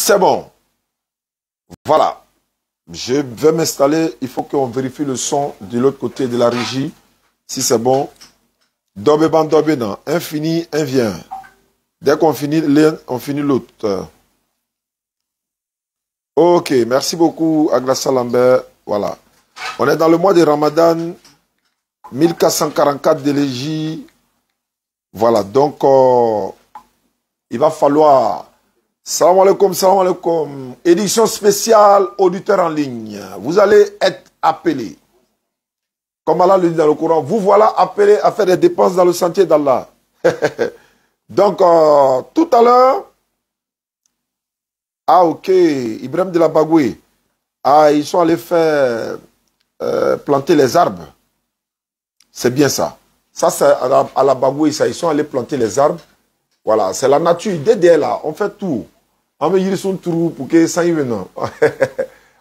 C'est bon. Voilà. Je vais m'installer. Il faut qu'on vérifie le son de l'autre côté de la régie. Si c'est bon. Dobéban, dobéban. Un finit, un vient. Dès qu'on finit l'un, on finit l'autre. Ok. Merci beaucoup, Aglassa Lambert. Voilà. On est dans le mois de Ramadan. 1444 de l'Égypte. Voilà. Donc, il va falloir... Salam alaikum, salam alaikum. Édition spéciale auditeurs en ligne. Vous allez être appelés. Comme Allah le dit dans le Coran, vous voilà appelés à faire des dépenses dans le sentier d'Allah. Donc, tout à l'heure, ok, Ibrahim de la Bagoué, ils sont allés faire planter les arbres. C'est bien ça. Ça, c'est à la Bagoué, ça, ils sont allés planter les arbres. Voilà, c'est la nature. Derrière là, on fait tout. On veut dire son trou pour que ça y vienne.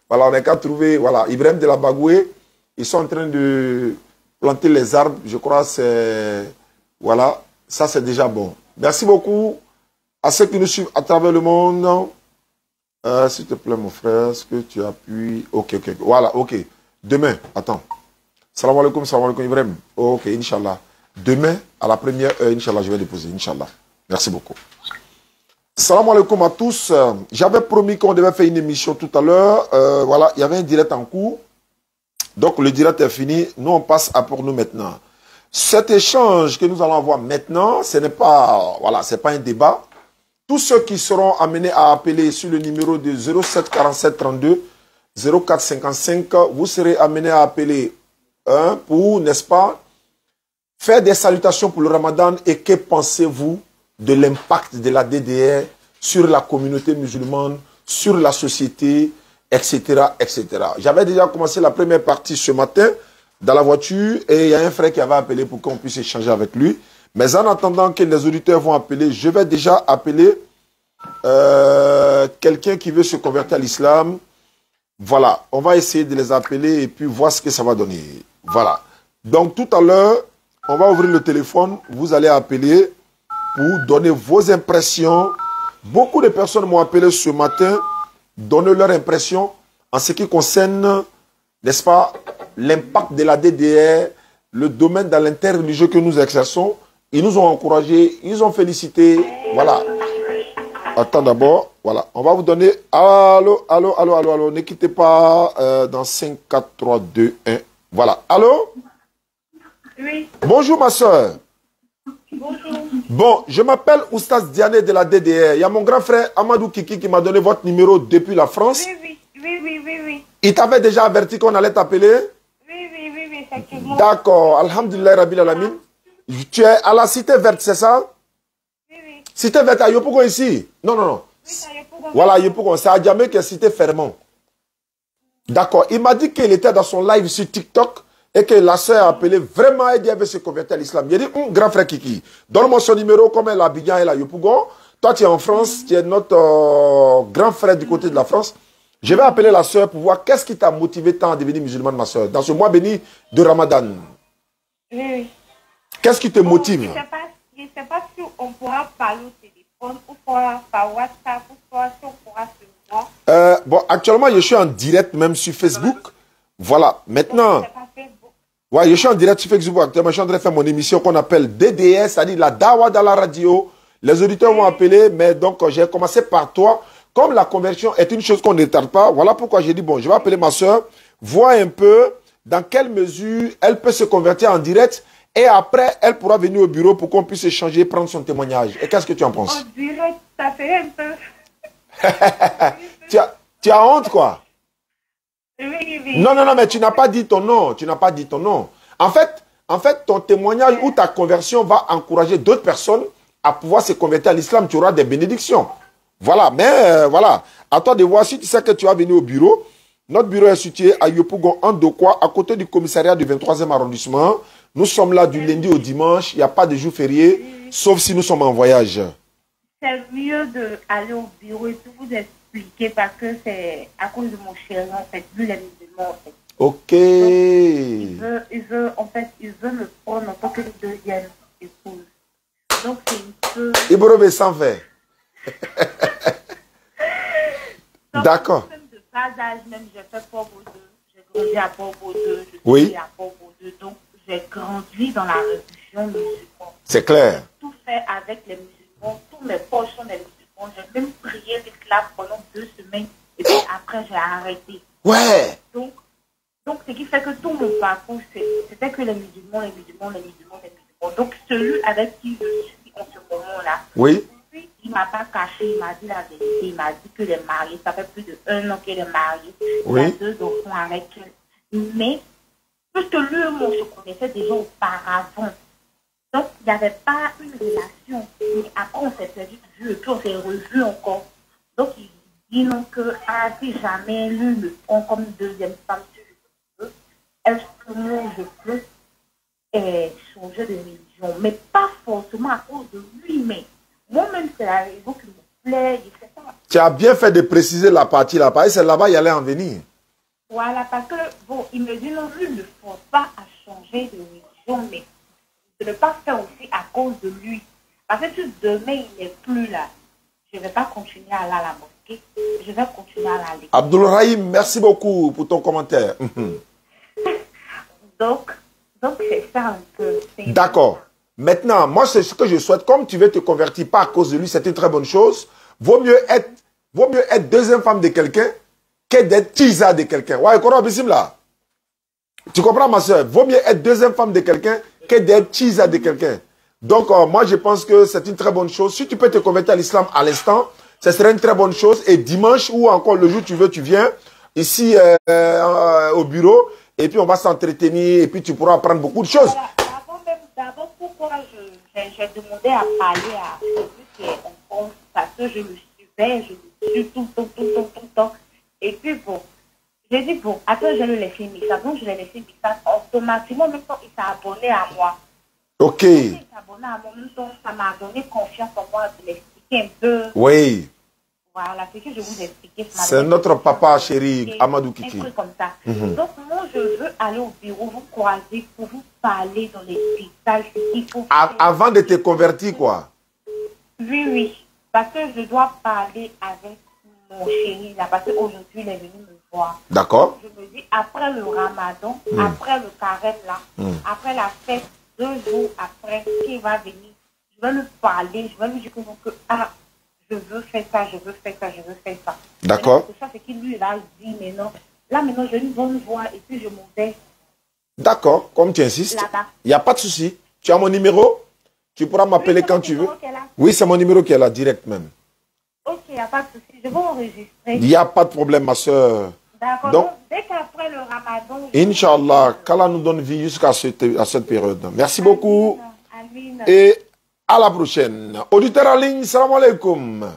Voilà, on n'a qu'à trouver. Voilà, Ibrahim de la Bagoué, ils sont en train de planter les arbres. Je crois que c'est. Voilà, ça c'est déjà bon. Merci beaucoup à ceux qui nous suivent à travers le monde. S'il te plaît, mon frère, est-ce que tu appuies? Ok, ok. Voilà, ok. Demain, attends. Salam alaikum, Ibrahim. Ok, Inch'Allah. Demain, à la première heure, Inch'Allah, je vais déposer. Inch'Allah. Merci beaucoup. Salam alaikum à tous. J'avais promis qu'on devait faire une émission tout à l'heure. Voilà, il y avait un direct en cours. Donc, le direct est fini. Nous, on passe à pour nous maintenant. Cet échange que nous allons avoir maintenant, ce n'est pas, voilà, c'est pas un débat. Tous ceux qui seront amenés à appeler sur le numéro de 07 47 32 04 55, vous serez amenés à appeler pour, n'est-ce pas, faire des salutations pour le Ramadan. Et que pensez-vous de l'impact de la DDR sur la communauté musulmane, sur la société, etc., etc. J'avais déjà commencé la première partie ce matin dans la voiture et il y a un frère qui avait appelé pour qu'on puisse échanger avec lui. Mais en attendant que les auditeurs vont appeler, je vais déjà appeler quelqu'un qui veut se convertir à l'islam. Voilà, on va essayer de les appeler et puis voir ce que ça va donner. Voilà. Donc tout à l'heure, on va ouvrir le téléphone, vous allez appeler pour donner vos impressions. Beaucoup de personnes m'ont appelé ce matin, donner leur impression en ce qui concerne, n'est-ce pas, l'impact de la DDR, le domaine dans l'interreligieux que nous exerçons. Ils nous ont encouragés, ils ont félicité. Voilà. Attends d'abord. Voilà. On va vous donner. Allô, allô, allô, allô, allô. Ne quittez pas dans 5, 4, 3, 2, 1. Voilà. Allô? Oui. Bonjour ma soeur. Bonjour. Bon, je m'appelle Oustaz Diané de la DDR. Il y a mon grand frère Amadou Kiki qui m'a donné votre numéro depuis la France. Oui. Il t'avait déjà averti qu'on allait t'appeler? Oui, effectivement. D'accord. Alhamdulillah Rabbil Alamin. Tu es à la Cité Verte, c'est ça? Oui. Cité Verte à Yopougon ici? Non. Oui, ça y est pour Voilà, Yopougon. C'est à Djamé qui est Cité Fermont. D'accord. Il m'a dit qu'il était dans son live sur TikTok et que la soeur a appelé vraiment et dit qu'elle veut se convertir à l'islam. Il a dit, grand frère Kiki, donne-moi son numéro comme elle a Abidjan et la Yopougon. Toi, tu es en France, tu es notre grand frère du côté de la France. Je vais appeler la soeur pour voir qu'est-ce qui t'a motivé tant à devenir musulmane, ma soeur, dans ce mois béni de Ramadan. Oui. Qu'est-ce qui te motive? Je ne sais pas si on pourra parler au téléphone ou par WhatsApp ou si on pourra se voir. Bon, actuellement, je suis en direct même sur Facebook. Voilà, maintenant... Ouais, je suis en direct sur Facebook. Actuellement, je suis en train de faire mon émission qu'on appelle DDS, c'est-à-dire la Dawa dans la radio. Les auditeurs vont appeler, mais donc j'ai commencé par toi. Comme la conversion est une chose qu'on ne tarde pas, voilà pourquoi j'ai dit, bon, je vais appeler ma soeur, voir un peu dans quelle mesure elle peut se convertir en direct. Et après, elle pourra venir au bureau pour qu'on puisse échanger, prendre son témoignage. Et qu'est-ce que tu en penses? En direct, ça fait un peu. tu as honte, quoi? Oui. Non, mais tu n'as pas dit ton nom. Tu n'as pas dit ton nom. En fait, ton témoignage ou ta conversion va encourager d'autres personnes à pouvoir se convertir à l'islam. Tu auras des bénédictions. Voilà, mais voilà. À toi de voir si tu sais que tu vas venir au bureau. Notre bureau est situé à Yopougon, en Dokwa, à côté du commissariat du 23e arrondissement. Nous sommes là du lundi au dimanche. Il n'y a pas de jour férié, sauf si nous sommes en voyage. C'est mieux d'aller au bureau et puis vous expliquer parce que c'est à cause de mon chéri, en fait, vu les musulmans, en fait. Ok. Donc, il veut me prendre en tant que deuxième épouse. Donc, c'est un peu... Ibrahim sans fait. D'accord. Même de bas âge, même j'ai fait Port-Baudeux, j'ai grandi à Port-Baudeux, je suis Oui. à Port-Baudeux, donc j'ai grandi dans la religion musulmane. C'est clair. Tout fait avec les musulmans, tous mes poches sont des musulmans. J'ai même prié l'islam pendant 2 semaines et puis après j'ai arrêté. Ouais. Donc ce qui fait que tout mon parcours, c'était que les musulmans. Donc celui avec qui je suis en ce moment-là, Oui. lui, il ne m'a pas caché, il m'a dit la vérité. Il m'a dit qu'il est marié, ça fait plus de 1 an qu'il est marié. Oui. Il a 2 enfants avec elle. Mais, puisque lui et moi, je connaissais déjà auparavant. Donc, il n'y avait pas une relation. Mais après, on s'est perdu de vue et puis on s'est revus encore. Donc, il dit non que si jamais lui me prend comme deuxième femme, si je peux, est-ce que moi je peux changer de religion? Mais pas forcément à cause de lui, mais moi-même, c'est la raison qui me plaît, je sais pas. Tu as bien fait de préciser la partie là-bas. Et c'est là-bas, il allait en venir. Voilà, parce que, bon, il me dit non, lui ne force pas à changer de religion, mais de ne pas faire aussi à cause de lui. Parce que si demain il n'est plus là, je ne vais pas continuer à aller à la mosquée, je vais continuer à aller à l'église. Abdul Rahim, merci beaucoup pour ton commentaire. Donc c'est ça un peu. D'accord. Maintenant, moi, c'est ce que je souhaite. Comme tu veux te convertir pas à cause de lui, c'est une très bonne chose. Vaut mieux être deuxième femme de quelqu'un que d'être tisa de quelqu'un. Ouais, là. Tu comprends, ma soeur? Vaut mieux être deuxième femme de quelqu'un que d'être tisa de quelqu'un. Donc, moi, je pense que c'est une très bonne chose. Si tu peux te convertir à l'islam à l'instant, ce serait une très bonne chose. Et dimanche ou encore le jour où tu veux, tu viens ici au bureau. Et puis, on va s'entretenir. Et puis, tu pourras apprendre beaucoup de choses. Voilà. D'abord, pourquoi j'ai demandé à parler à celui qui est en France, parce que je le suivais, je le suis tout le temps. Et puis, bon, j'ai dit, bon, attends, je vais le laisser message. Donc, je l'ai laissé message automatiquement, même quand il s'est abonné à moi. Ok. Quand il s'est abonné à moi, même temps, ça m'a donné confiance en moi de l'expliquer un peu. Oui. Voilà, c'est ce que je vous expliquais ce matin. C'est notre papa chéri, Amadou Kiki. Un truc comme ça. Donc, moi, je veux aller au bureau, vous croiser pour vous parler dans les détails. Il faut Avant de te convertir, quoi. Oui. Parce que je dois parler avec mon chéri, là, parce qu'aujourd'hui, il est venu me voir. D'accord. Je me dis, après le ramadan, après le carême, là, après la fête, 2 jours après, qu'il va venir, je vais lui parler, je vais lui dire que je veux faire ça, je veux faire ça. D'accord. C'est ça, c'est qu'il lui, là, dit, mais non. Là, maintenant, j'ai une bonne voix et puis je m'en vais. D'accord, comme tu insistes. Il n'y a pas de souci. Tu as mon numéro. Tu pourras m'appeler quand tu veux. Oui, c'est mon numéro qui est là, direct même. Ok, il n'y a pas de souci. Je vais enregistrer. Il n'y a pas de problème, ma soeur. D'accord. Donc, dès qu'après le ramadan... Inch'Allah, qu'Allah nous donne vie jusqu'à cette période. Merci beaucoup. Amin. Et à la prochaine. Auditeur en ligne, salam alaikum.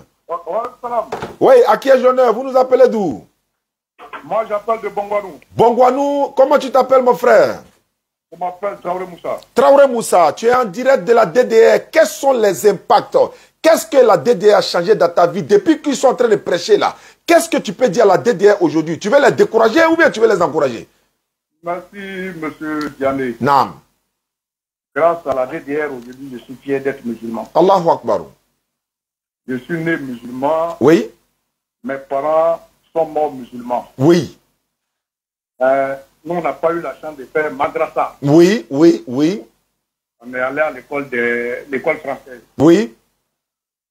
Oui, à qui est l'honneur? Vous nous appelez d'où? Moi, j'appelle de Bongwanou. Bongwanou, comment tu t'appelles, mon frère? Je m'appelle Traoré Moussa. Traoré Moussa, tu es en direct de la DDR. Quels sont les impacts? Qu'est-ce que la DDR a changé dans ta vie depuis qu'ils sont en train de prêcher là? Qu'est-ce que tu peux dire à la DDR aujourd'hui? Tu veux les décourager ou bien tu veux les encourager? Merci, monsieur Diané. Naam. Grâce à la DDR, aujourd'hui, je suis fier d'être musulman. Allahu Akbar. Je suis né musulman. Oui. Mes parents sont morts musulmans. Oui. Nous, on n'a pas eu la chance de faire madrasa. Oui. On est allé à l'école française. Oui.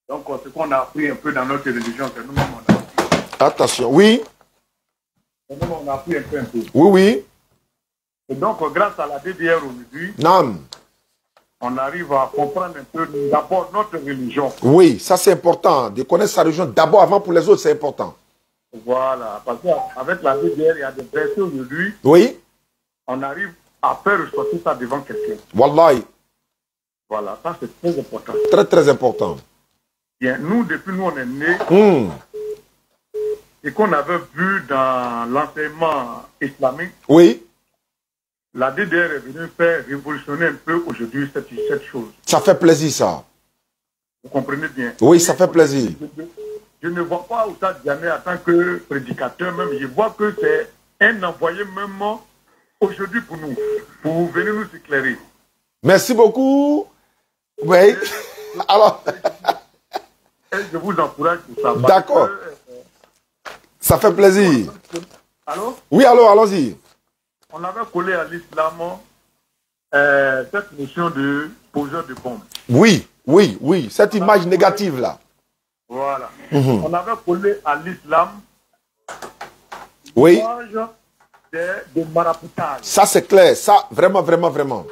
Donc, ce qu'on a appris un peu dans notre religion, c'est nous-mêmes, on a appris. Attention, oui. Nous-mêmes, on a appris un peu. Oui. Et donc, grâce à la DDR aujourd'hui, Naam. on arrive à comprendre un peu d'abord notre religion. Oui, ça c'est important. De connaître sa religion d'abord, avant pour les autres, c'est important. Voilà, parce qu'avec la DDR, il y a des versets aujourd'hui. Oui. On arrive à faire ressortir ça devant quelqu'un. Wallahi. Voilà, ça c'est très important. Très, très important. Bien, nous, depuis nous, on est nés, et qu'on avait vu dans l'enseignement islamique, oui. La DDR est venue faire révolutionner un peu aujourd'hui cette chose. Ça fait plaisir, ça. Vous comprenez bien? Oui, ça fait plaisir. Je ne vois pas Oustad Diané en tant que prédicateur même. Je vois que c'est un envoyé même aujourd'hui pour nous, pour venir nous éclairer. Merci beaucoup. Oui. Alors. Et je vous encourage pour ça. D'accord. Ça fait plaisir. Allô? Oui, allô, allons-y. On avait collé à l'islam cette notion de poseur de bombes. Oui, oui, oui. Cette image négative-là. Voilà. On avait collé à l'islam Oui. l'image de maraboutage. Ça, c'est clair. Ça, vraiment, vraiment, vraiment.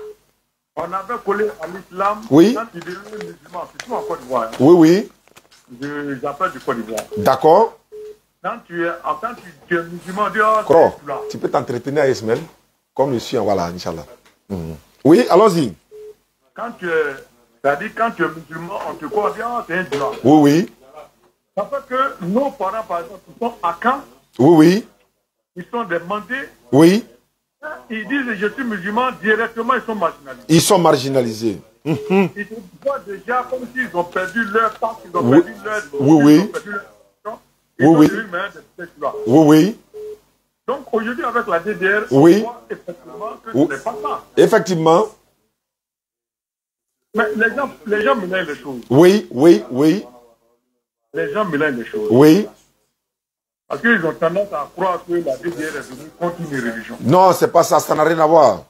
On avait collé à l'islam Oui. quand il devient musulman, surtout en Côte d'Ivoire. Oui, oui. J'appelle du Côte d'Ivoire. D'accord. Quand tu es musulman, dis, oh, Cro, c'est là. tu peux t'entretenir à Ismaël, comme je suis, voilà, Inch'Allah. Oui, allons-y. Quand tu es, c'est-à-dire quand tu es musulman, on te croit, on dit, oh, c'est un djihad. Oui, oui. Ça fait que nos parents, par exemple, ils sont à Caen, Oui, oui. ils sont des mandés, Oui. ils disent je suis musulman, directement ils sont marginalisés. Ils sont marginalisés. Ils se voient déjà comme s'ils ont perdu leur part, ils ont Oui. perdu leur Oui, oui. ils ont perdu leur position. Ils Oui, ont oui. eu main de ce texte-là. Oui, oui. Donc aujourd'hui avec la DDR, Oui. on voit effectivement que Oui. ce n'est pas ça. Effectivement. Mais les gens mélangent les choses. Oui, oui, oui. Les gens mélangent les choses. Oui. Parce qu'ils ont tendance à croire que la DDR est venue contre une religion. Non, c'est pas ça, ça n'a rien à voir.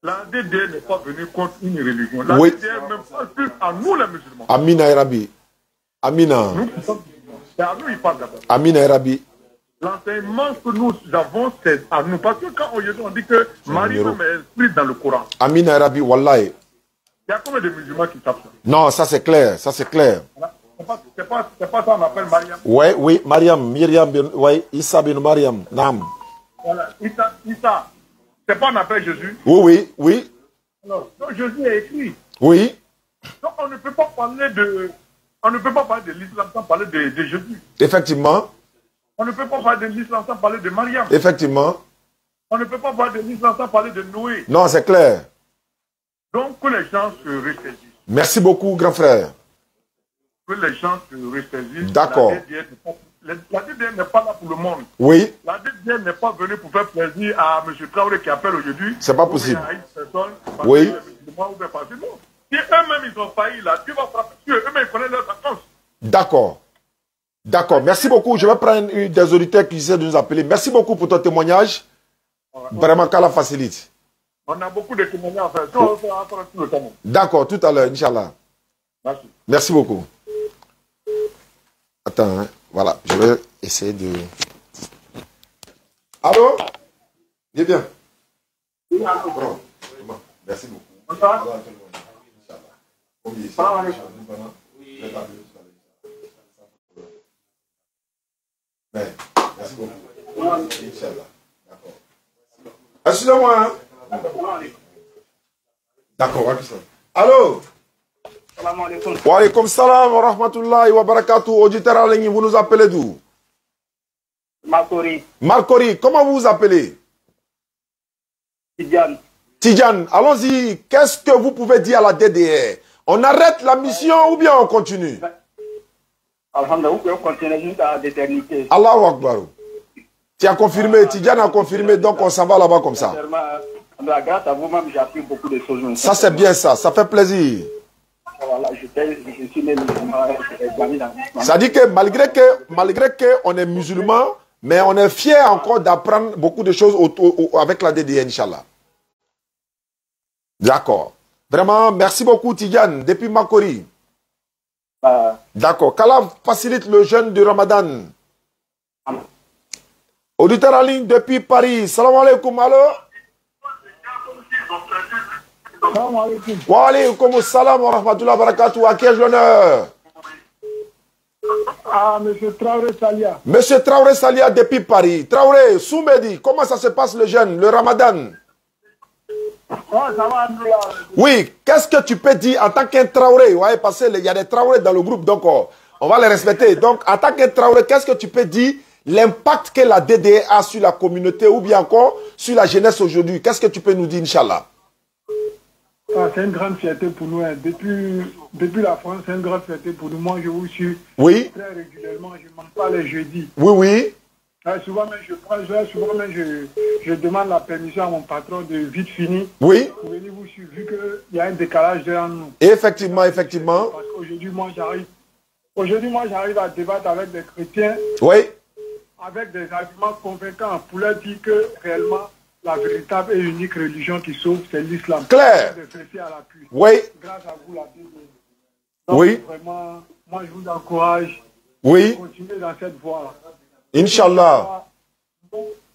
La DDR n'est pas venue contre une religion. La Oui. DDR même pas plus à nous les musulmans. Amina Erabi. Amina. Nous, c'est à nous il parle d'abord. Amina Erabi. L'enseignement que nous avons, c'est à nous. Parce que quand aujourd'hui on dit que Marie numéro. même est inscrite dans le Coran, Amina Erabi, wallahi. il y a combien de musulmans qui savent ça? Non, ça c'est clair, ça c'est clair. C'est pas ça qu'on appelle Mariam. Oui, oui, Mariam, Myriam, oui, Issa bin Mariam, Nam. Voilà. Issa. C'est pas on appelle Jésus. Oui, oui, oui, Alors, donc Jésus est écrit. oui, Donc on ne peut pas parler de l'islam sans parler de Jésus. effectivement, On ne peut pas parler de l'islam sans parler de Mariam. effectivement. On ne peut pas parler de l'islam sans parler de Noé. Non, c'est clair. Donc que les gens se ressaisissent. Merci beaucoup, grand frère. Que les gens se ressaisissent. D'accord. La DDR n'est pas là pour le monde. Oui, La DDR n'est pas venue pour faire plaisir à M. Traoré qui appelle aujourd'hui. C'est pas possible. Ou bien à une personne, parce Oui. que les musulmans, ou bien parce que non. Si eux-mêmes ils ont failli là, Dieu va frapper sur eux. Eux-mêmes ils connaissent leurs vacances. d'accord. D'accord, merci beaucoup. Je vais prendre une des auditeurs qui essaient de nous appeler. Merci beaucoup pour ton témoignage. Vraiment, qu'Allah facilite. On a beaucoup de témoignages à faire. Ça, on va faire tout le temps. D'accord, tout à l'heure, Inch'Allah. Merci. Merci beaucoup. Attends, hein. Voilà, je vais essayer de... Allô? Viens bien. Bon. Merci beaucoup. Bonsoir. Merci beaucoup. Inch'Allah. D'accord. Excusez-moi. Hein. D'accord, allô? Salam alaikum. Wa alaikum salam wa rahmatullahi wa barakatuh. Auditeur en ligne, vous nous appelez d'où? Marcori. Marcori, comment vous vous appelez? Tidjane. Tidjane, allons-y. Qu'est-ce que vous pouvez dire à la DDR? On arrête la mission ou bien on continue? Alhamdulillah, vous pouvez continuer jusqu'à l'éternité. Allahu Akbar. Tu as confirmé, Tidjane a confirmé, donc on s'en va là-bas comme ça. Grâce à vous-même, j'ai appris beaucoup de choses. Ça c'est bien ça fait plaisir. Voilà, je suis né musulman. Ça dit que malgré que on est musulman, mais on est fier encore d'apprendre beaucoup de choses avec la DDR, Inch'Allah. D'accord. Vraiment, merci beaucoup Tidjane, depuis Makori. D'accord. Qu'Allah facilite le jeûne du Ramadan. Auditeur en ligne depuis Paris. Salam alaikum, allô? Salam alaikum. Wa alaikum salam wa rahmatullahi wa barakatuh. À qui ai-je l'honneur? Ah, M. Traoré Salia. Monsieur Traoré Salia depuis Paris. Traoré, Soumedi, comment ça se passe le jeûne, le Ramadan? Ça va, Oui, qu'est-ce que tu peux dire en tant qu'un Traoré? Ouais, parce qu'il y a des Traoré dans le groupe, donc on va les respecter. Donc, en tant qu'un Traoré, qu'est-ce que tu peux dire l'impact que la DDR a sur la communauté ou bien encore sur la jeunesse aujourd'hui? Qu'est-ce que tu peux nous dire, Inch'Allah? C'est une grande fierté pour nous. Hein. Depuis la France, c'est une grande fierté pour nous. Moi, je vous suis très régulièrement. Je ne manque pas les jeudis. Oui, oui. Souvent même, je demande la permission à mon patron de vite fini pour venir vous suivre, vu qu'il y a un décalage derrière nous. Effectivement, effectivement. Parce qu'aujourd'hui, moi, j'arrive à débattre avec des chrétiens. Oui. avec des arguments convaincants pour leur dire que réellement la véritable et unique religion qui sauve, c'est l'islam. Claire. Oui. Grâce à vous, la Bible. Oui. Vraiment, moi je vous encourage. Oui. Continuez dans cette voie. Inch'Allah.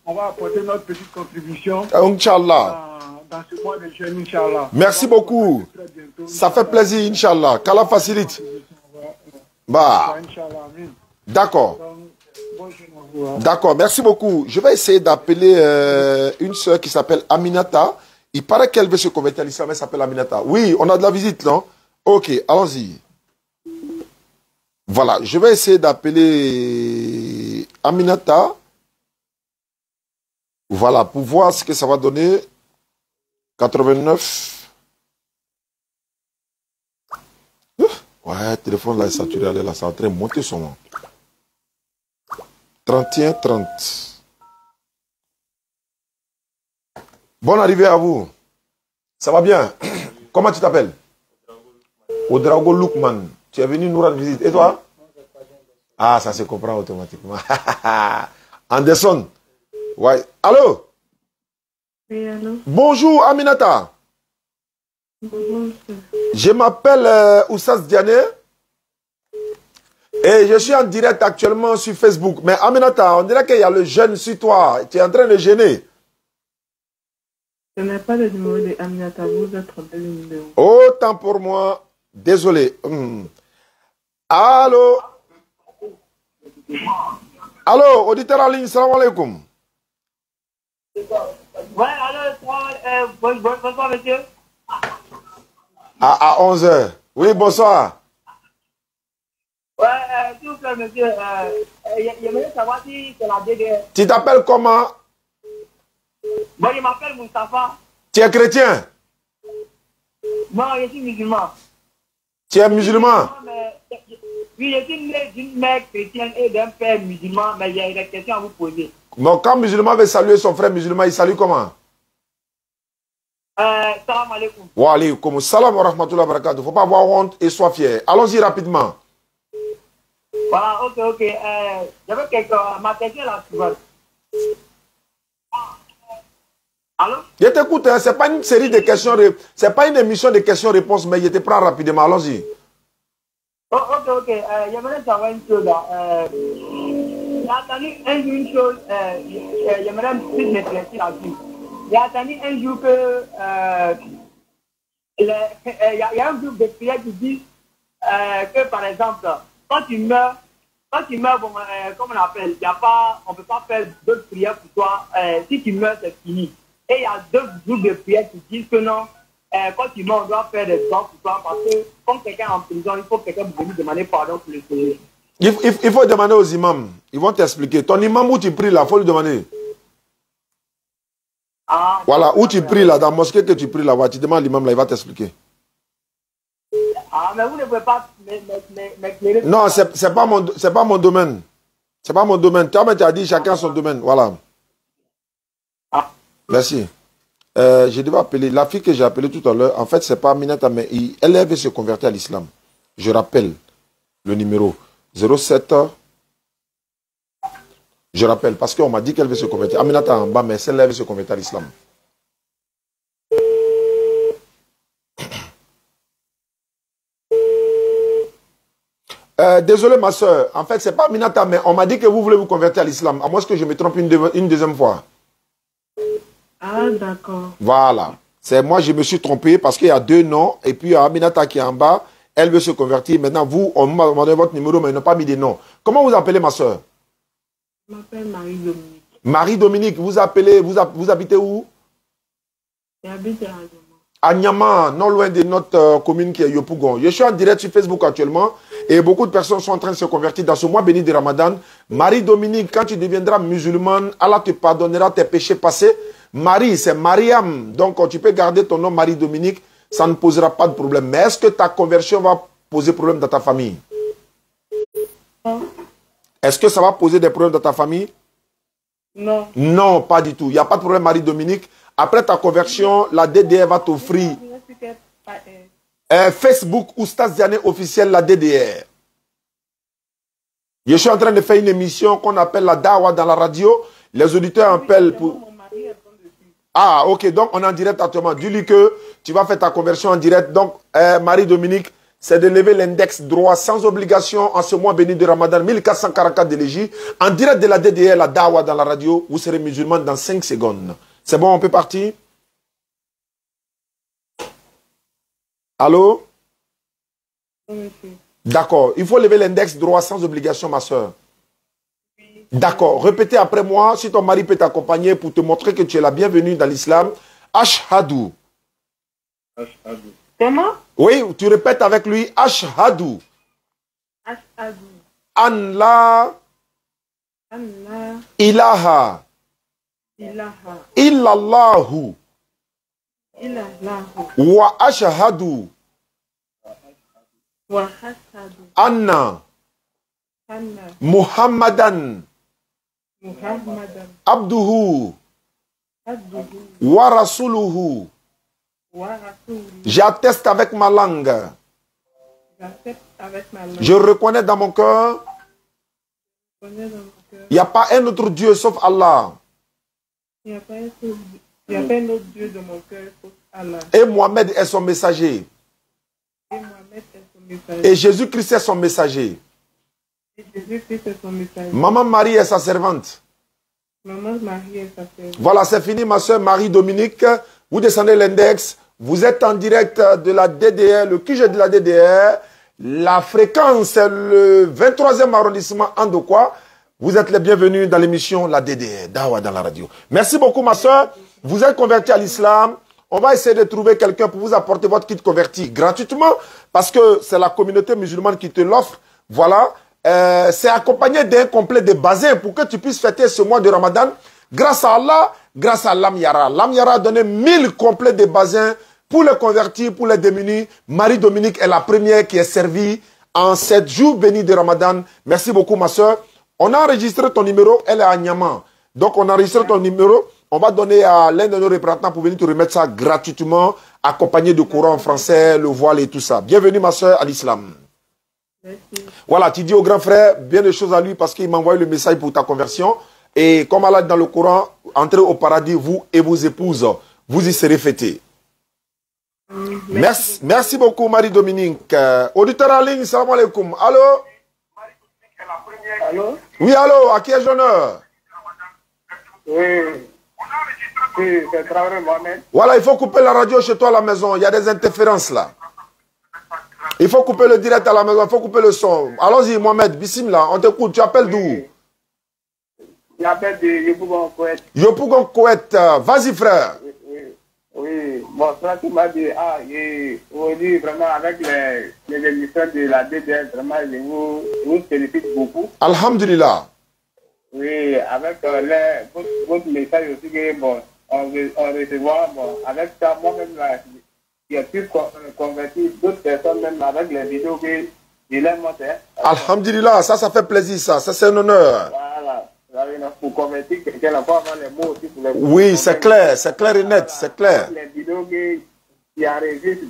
On va apporter notre petite contribution. Inch'Allah. Dans ce mois de jeûne, Inch'Allah. Merci beaucoup. Ça fait plaisir, Inch'Allah. Qu'Allah facilite. Bah. D'accord. D'accord, merci beaucoup. Je vais essayer d'appeler une sœur qui s'appelle Aminata. Il paraît qu'elle veut se convertir à l'islam, elle s'appelle Aminata. Oui, on a de la visite, non? Ok, allons-y. Voilà, je vais essayer d'appeler Aminata. Voilà, pour voir ce que ça va donner. 89. Ouais, le téléphone là est saturé, là, c'est en train de monter son nom. 31 30. Bonne arrivée à vous. Ça va bien? Comment tu t'appelles? Odrago Lukman. Tu es venu nous rendre visite. Et toi? Ah, ça se comprend automatiquement. Anderson. Ouais. Allô? Oui, allô? Bonjour, Aminata. Bonjour. Je m'appelle Oussas Diané. Et je suis en direct actuellement sur Facebook. Mais Aminata, on dirait qu'il y a le jeûne sur toi. Tu es en train de jeûner. Ce n'est pas le numéro de Aminata. Vous êtes trompé le numéro. Autant pour moi. Désolé. Allô? Allô, auditeur en ligne, salam alaikum. Ouais, allô, bonsoir, monsieur. À 11h. Oui, bonsoir. Ouais, s'il vous plaît, monsieur, j'aimerais savoir si c'est la DDR. Tu t'appelles comment? Bon, je m'appelle Moustapha. Tu es chrétien? Non, je suis musulman. Tu es musulman? Oui, je suis né d'une mère chrétienne et d'un père musulman, mais j'ai des questions à vous poser. Donc, quand musulman veut saluer son frère musulman, il salue comment? Salam alaikum. Wa alaikum salam wa rahmatullahi wa barakatuh. Il ne faut pas avoir honte et sois fier. Allons-y rapidement. Voilà, ok. J'avais ma question est la suivante. Allô? Je t'écoute, hein, ce n'est pas une série de questions, c'est pas une émission de questions-réponses, mais je te prends rapidement. Allons-y. Oh, ok. J'aimerais savoir une chose. J'ai entendu une chose, j'aimerais plus m'éclaircir là-dessus. J'ai entendu un jour que il y a un groupe de prières qui disent que, par exemple, quand tu meurs, bon, comme on appelle, on ne peut pas faire d'autres prières pour toi. Si tu meurs, c'est fini. Et il y a d'autres groupes de prières qui disent que non, quand tu meurs, on doit faire des dons pour toi parce que, comme quelqu'un est en prison, il faut que quelqu'un vienne demander pardon pour le péché. Il faut demander aux imams. Ils vont t'expliquer. Ton imam où tu pries là, il faut lui demander. Ah, voilà, où tu pries là, dans la mosquée que tu pries là, tu demandes à l'imam là, il va t'expliquer. Ah, mais vous ne pouvez pas m'éclairer. Non, c'est pas mon domaine. C'est pas mon domaine. Tu as dit chacun son domaine. Voilà. Ah. Merci. Je devais appeler la fille que j'ai appelée tout à l'heure. En fait, c'est pas Aminata, mais elle veut se convertir à l'islam. Je rappelle le numéro 07. Je rappelle parce qu'on m'a dit qu'elle veut se convertir. Aminata en bas, mais celle-là veut se convertir à l'islam. Désolé ma soeur, en fait c'est pas Aminata, mais on m'a dit que vous voulez vous convertir à l'islam. À moins que je me trompe une deuxième fois. Ah d'accord. Voilà. C'est moi je me suis trompé parce qu'il y a deux noms. Et puis il y a Aminata qui est en bas. Elle veut se convertir. Maintenant vous, on m'a demandé votre numéro, mais ils n'ont pas mis des noms. Comment vous appelez ma soeur? Je m'appelle Marie-Dominique. Marie-Dominique, vous habitez où? J'habite à Niamey. À Niamey, non loin de notre commune qui est Yopougon. Je suis en direct sur Facebook actuellement et beaucoup de personnes sont en train de se convertir dans ce mois béni de Ramadan. Marie-Dominique, quand tu deviendras musulmane, Allah te pardonnera tes péchés passés. Marie, c'est Mariam. Donc tu peux garder ton nom Marie-Dominique, ça ne posera pas de problème. Mais est-ce que ta conversion va poser problème dans ta famille? Non. Est-ce que ça va poser des problèmes dans ta famille? Non. Non, pas du tout. Il n'y a pas de problème Marie-Dominique. Après ta conversion, la DDR va t'offrir Facebook Oustaz Diané officiel, la DDR. Je suis en train de faire une émission qu'on appelle la Dawa dans la radio. Les auditeurs appellent pour... Ah, ok. Donc, on est en direct actuellement. Dis-lui que tu vas faire ta conversion en direct. Donc, Marie-Dominique, c'est de lever l'index droit sans obligation en ce mois béni de Ramadan, 1444 de l'Égypte. En direct de la DDL, la Dawa dans la radio. Vous serez musulman dans 5 secondes. C'est bon, on peut partir? Allô? D'accord. Il faut lever l'index droit sans obligation, ma soeur. D'accord. Répétez après moi, si ton mari peut t'accompagner pour te montrer que tu es la bienvenue dans l'islam. Ashhadu. Ashhadu. Comment? Oui, tu répètes avec lui. Ashhadu. Ashhadu. An la ilaha illallahu wa ashhadu anna Muhammadan abduhu wa rasuluhu. J'atteste avec ma langue. Je reconnais dans mon cœur. Il n'y a pas un autre Dieu sauf Allah. Il n'y a pas un autre Dieu de mon cœur sauf Allah. Et Mohamed est son messager. Et Jésus-Christ est son messager. Maman Marie est sa servante. Maman Marie est sa servante. Voilà, c'est fini, ma soeur Marie-Dominique. Vous descendez l'index. Vous êtes en direct de la DDR, le QG de la DDR. La fréquence, c'est le 23e arrondissement Andokwa. Vous êtes les bienvenus dans l'émission La DDR, Dawa dans la radio. Merci beaucoup, ma soeur. Vous êtes converti à l'islam. On va essayer de trouver quelqu'un pour vous apporter votre kit converti gratuitement parce que c'est la communauté musulmane qui te l'offre. Voilà. C'est accompagné d'un complet de bazin pour que tu puisses fêter ce mois de Ramadan. Grâce à Allah, grâce à Lamyara. Lamyara a donné 1000 complets de bazin pour les convertis, pour les démunis. Marie-Dominique est la première qui est servie en 7 jours bénis de Ramadan. Merci beaucoup, ma soeur. On a enregistré ton numéro, elle est à Niamey. Donc, on a enregistré ton numéro. On va donner à l'un de nos représentants pour venir te remettre ça gratuitement, accompagné de courant en français, le voile et tout ça. Bienvenue, ma soeur, à l'islam. Voilà, tu dis au grand frère bien des choses à lui parce qu'il m'a envoyé le message pour ta conversion. Et comme Allah est dans le Coran, entrez au paradis, vous et vos épouses, vous y serez fêtés. Merci beaucoup, Marie-Dominique. Auditeur en ligne, salam alaikum. Allô? Allô? Oui, allô, à qui ai-je l'honneur? Oui, c'est Traoré Mohamed. Voilà, il faut couper la radio chez toi à la maison. Il y a des interférences là. Il faut couper le direct à la maison, il faut couper le son. Allons-y, Mohamed, bismillah, on t'écoute. Tu appelles d'où? J'appelle de Yopougon Koweït. Yopougon Koweït, vas-y frère. Oui, bon, ça tu m'as dit, aujourd'hui, vraiment, avec les émissions de la DDL, vraiment, je vous félicite beaucoup. Alhamdulillah. Oui, avec votre message aussi, bon, on recevra, bon, avec ça, moi-même, il y a pu convertir d'autres personnes, même avec les vidéos que je les montre. Alhamdulillah, ça fait plaisir, ça c'est un honneur. Voilà. Pour convertir quelqu'un, il faut avoir les mots aussi pour les... Oui, c'est clair et net, c'est clair. Les vidéos qui enregistrent,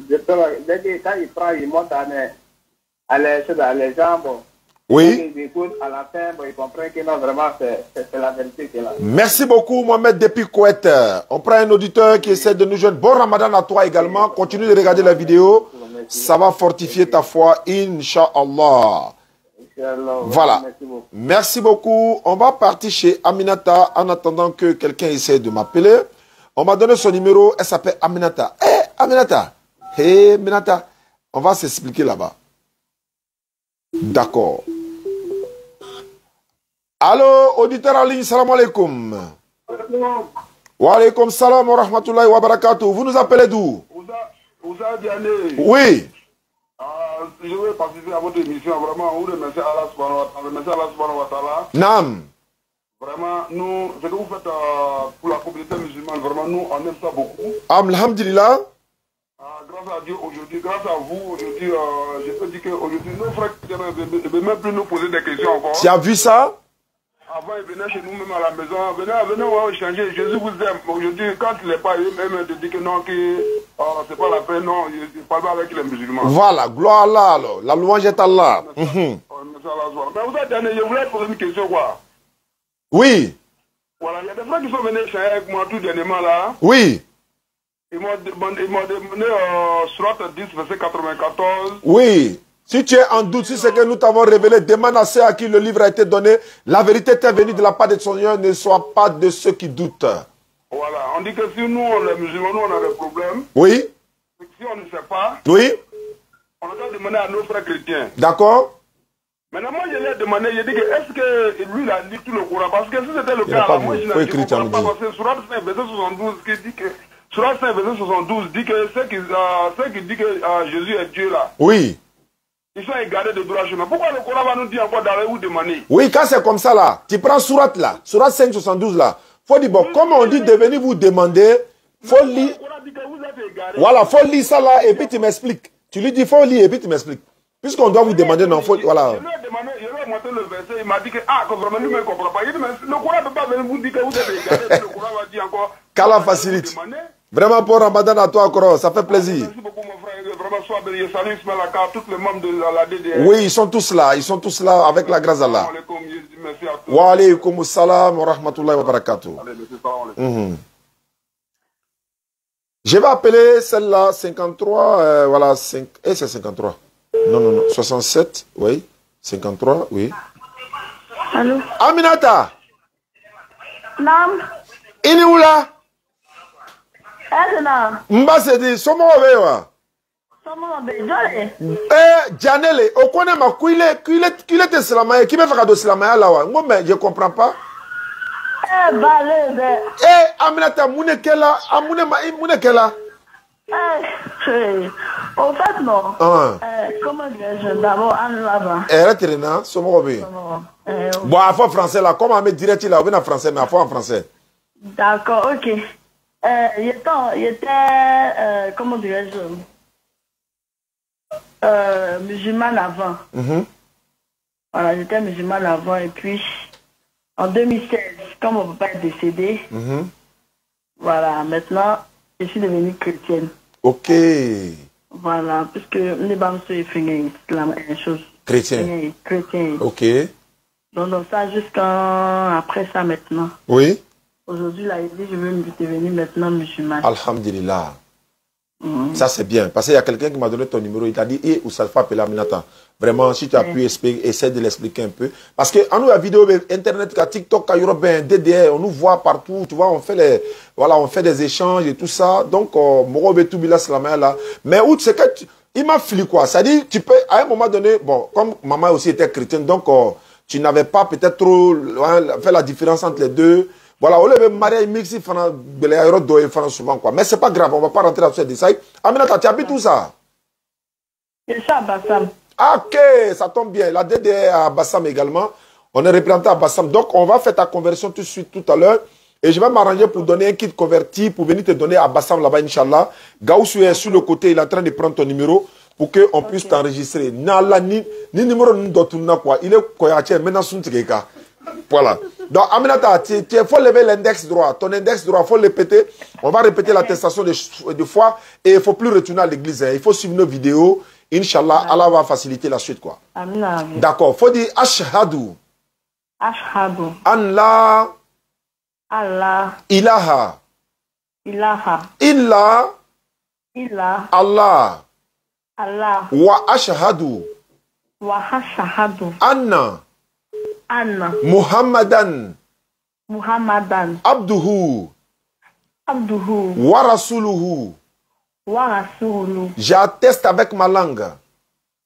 dès que quand il prend, il monte à les gens, bon. Oui. Ils écoutent à la fin, bon, ils comprennent que non, vraiment, c'est la vérité qui est là. Merci beaucoup, Mohamed, depuis Koweït. On prend un auditeur qui essaie de nous joindre. Bon Ramadan à toi également. Continue de regarder la vidéo. Ça va fortifier ta foi, Inch'Allah. Voilà. Merci beaucoup. On va partir chez Aminata en attendant que quelqu'un essaie de m'appeler. On m'a donné son numéro. Elle s'appelle Aminata. Aminata. Aminata. On va s'expliquer là-bas. D'accord. Allô, auditeur en ligne, salam alaikum. Wa alaikum salam wa rahmatullahi wa barakatuh. Vous nous appelez d'où? Oui. Je vais participer à votre émission. Vraiment, vous remerciez Allah subhanahu wa ta'ala. Nam. Vraiment, nous, ce que vous faites pour la communauté musulmane, vraiment, nous, on aime ça beaucoup. Alhamdulillah. Grâce à Dieu aujourd'hui, grâce à vous aujourd'hui, je peux dire qu'aujourd'hui, nos frères ne veulent même plus nous poser des questions encore. Tu as vu ça? Avant, ils venaient chez nous même à la maison. Venez, on va échanger. Jésus vous aime. Aujourd'hui, quand il n'est pas, même de dire que non, que c'est pas la peine, non, je ne parle pas avec les musulmans. Voilà, gloire à Allah, alors. La louange est Allah. On Mais vous êtes dernier, je voulais poser une question, quoi. Oui. Voilà, il y a des frères qui sont venus échanger avec moi tout dernièrement, là. Oui. Ils m'ont demandé Surat 10, verset 94. Oui. Si tu es en doute, si c'est que nous t'avons révélé, demande à ceux à qui le livre a été donné. La vérité t'est venue de la part de ton Seigneur, ne sois pas de ceux qui doutent. Voilà, on dit que si nous, les musulmans, nous, on a des problèmes. Oui. Si on ne sait pas, oui. On doit demander à nos frères chrétiens. D'accord. Maintenant, moi, je lui ai demandé, je dis que est-ce que lui, il a lu tout le Coran? Parce que si c'était le cas, là, moi, je ne comprends pas. Parce que Surat 5, verset 72, qui dit que Surat 5, verset 72 dit que ceux qui disent que Jésus est Dieu, là. Oui. Ils sont égarés de droit chemin. Pourquoi le Coran va nous dire encore d'aller vous demander? Oui, quand c'est comme ça là, tu prends Surat là, Surat 5, 72 là. Faut dire, bon, comme on dit de venir vous demander, faut lire. Voilà, faut lire ça là et puis tu m'expliques. Tu lui dis, faut lire et puis tu m'expliques. Puisqu'on doit vous demander, non, faut, voilà. Je lui ai demandé, je lui ai montré le verset, il m'a dit que, vraiment, lui-même ne comprend pas. Il dit, mais le Coran ne peut pas venir vous dire que vous êtes égarés. Le Coran va dire encore. Qu'Allah facilite. Vraiment pour Ramadan à toi encore, ça fait plaisir. Merci beaucoup mon frère, vraiment sois béni. Salut Ismaël Aka, tous les membres de la DDR. Oui, ils sont tous là avec la grâce d'Allah. Wa alaykum salam wa rahmatullahi wa barakatuh. Je vais appeler celle-là 53, voilà, 5, et c'est 53. Non, 67, oui, 53, oui. Allô? Aminata. Nam. Il est où là? Edna. Mbasedi, somo wewa. Somo bejole. Janele, okone ma kuile te slamaye, qui me fait de slamaye là wa. Ngombe, je comprends pas. Balé. Aminata munekela, munekela. Au fait non. Comment dirais-je d'abord en l'avant. Retrena, somo be. Bon, à fond français là, comment me dirais-tu là, en français, mais à fond en français. D'accord, ok. Il était comment dirais-je, musulman avant. Voilà, j'étais musulman avant et puis en 2016, quand mon papa est décédé, voilà, maintenant je suis devenue chrétienne. Ok. Voilà, puisque les banques sont fini la même chose. Chrétien. Chrétien. Ok. Donc ça jusqu'après ça maintenant. Oui. Aujourd'hui, là, il dit je veux devenir maintenant musulman. Alhamdulillah. Ça, c'est bien. Parce qu'il y a quelqu'un qui m'a donné ton numéro. Il t'a dit, où ça faut appeler Aminata. Vraiment, si tu as pu expliquer, essaie de l'expliquer un peu. Parce que, en nous, la vidéo, Internet, TikTok, Européen, DDR, on nous voit partout. Tu vois, on fait on fait des échanges et tout ça. Donc, mais où, c'est que, il m'a fli quoi. Ça dit, tu peux, à un moment donné, bon, comme maman aussi était chrétienne, donc, tu n'avais pas peut-être trop fait la différence entre les deux. Voilà, on le mariage mixé souvent quoi. Mais c'est pas grave, on va pas rentrer dans ce détail. Aminata, tu habites où ça? C'est ça, Bassam. Ok, ça tombe bien. La DDR à Bassam également. On est représenté à Bassam. Donc, on va faire ta conversion tout de suite, tout à l'heure. Et je vais m'arranger pour donner un kit converti pour venir te donner à Bassam là-bas, Inch'Allah. Gaoussou est sur le côté, il est en train de prendre ton numéro pour qu'on puisse t'enregistrer. Nala, ni numéro d'autre, quoi. Il est koyaché, maintenant, suntikeka. Voilà. Donc, Aminata, il faut lever l'index droit. Ton index droit, il faut le répéter. On va répéter l'attestation de foi et il ne faut plus retourner à l'église. Il faut suivre nos vidéos. Inch'Allah, Allah va faciliter la suite, quoi. D'accord. Il faut dire Ashhadu. Ashhadu. Allah. Allah. Ilaha. Ilaha. Illa. Allah. Allah. Wa ashhadu. Wa ashhadu. Anna. Muhammadan. Abduhu. Wa rasuluhu. J'atteste avec ma langue.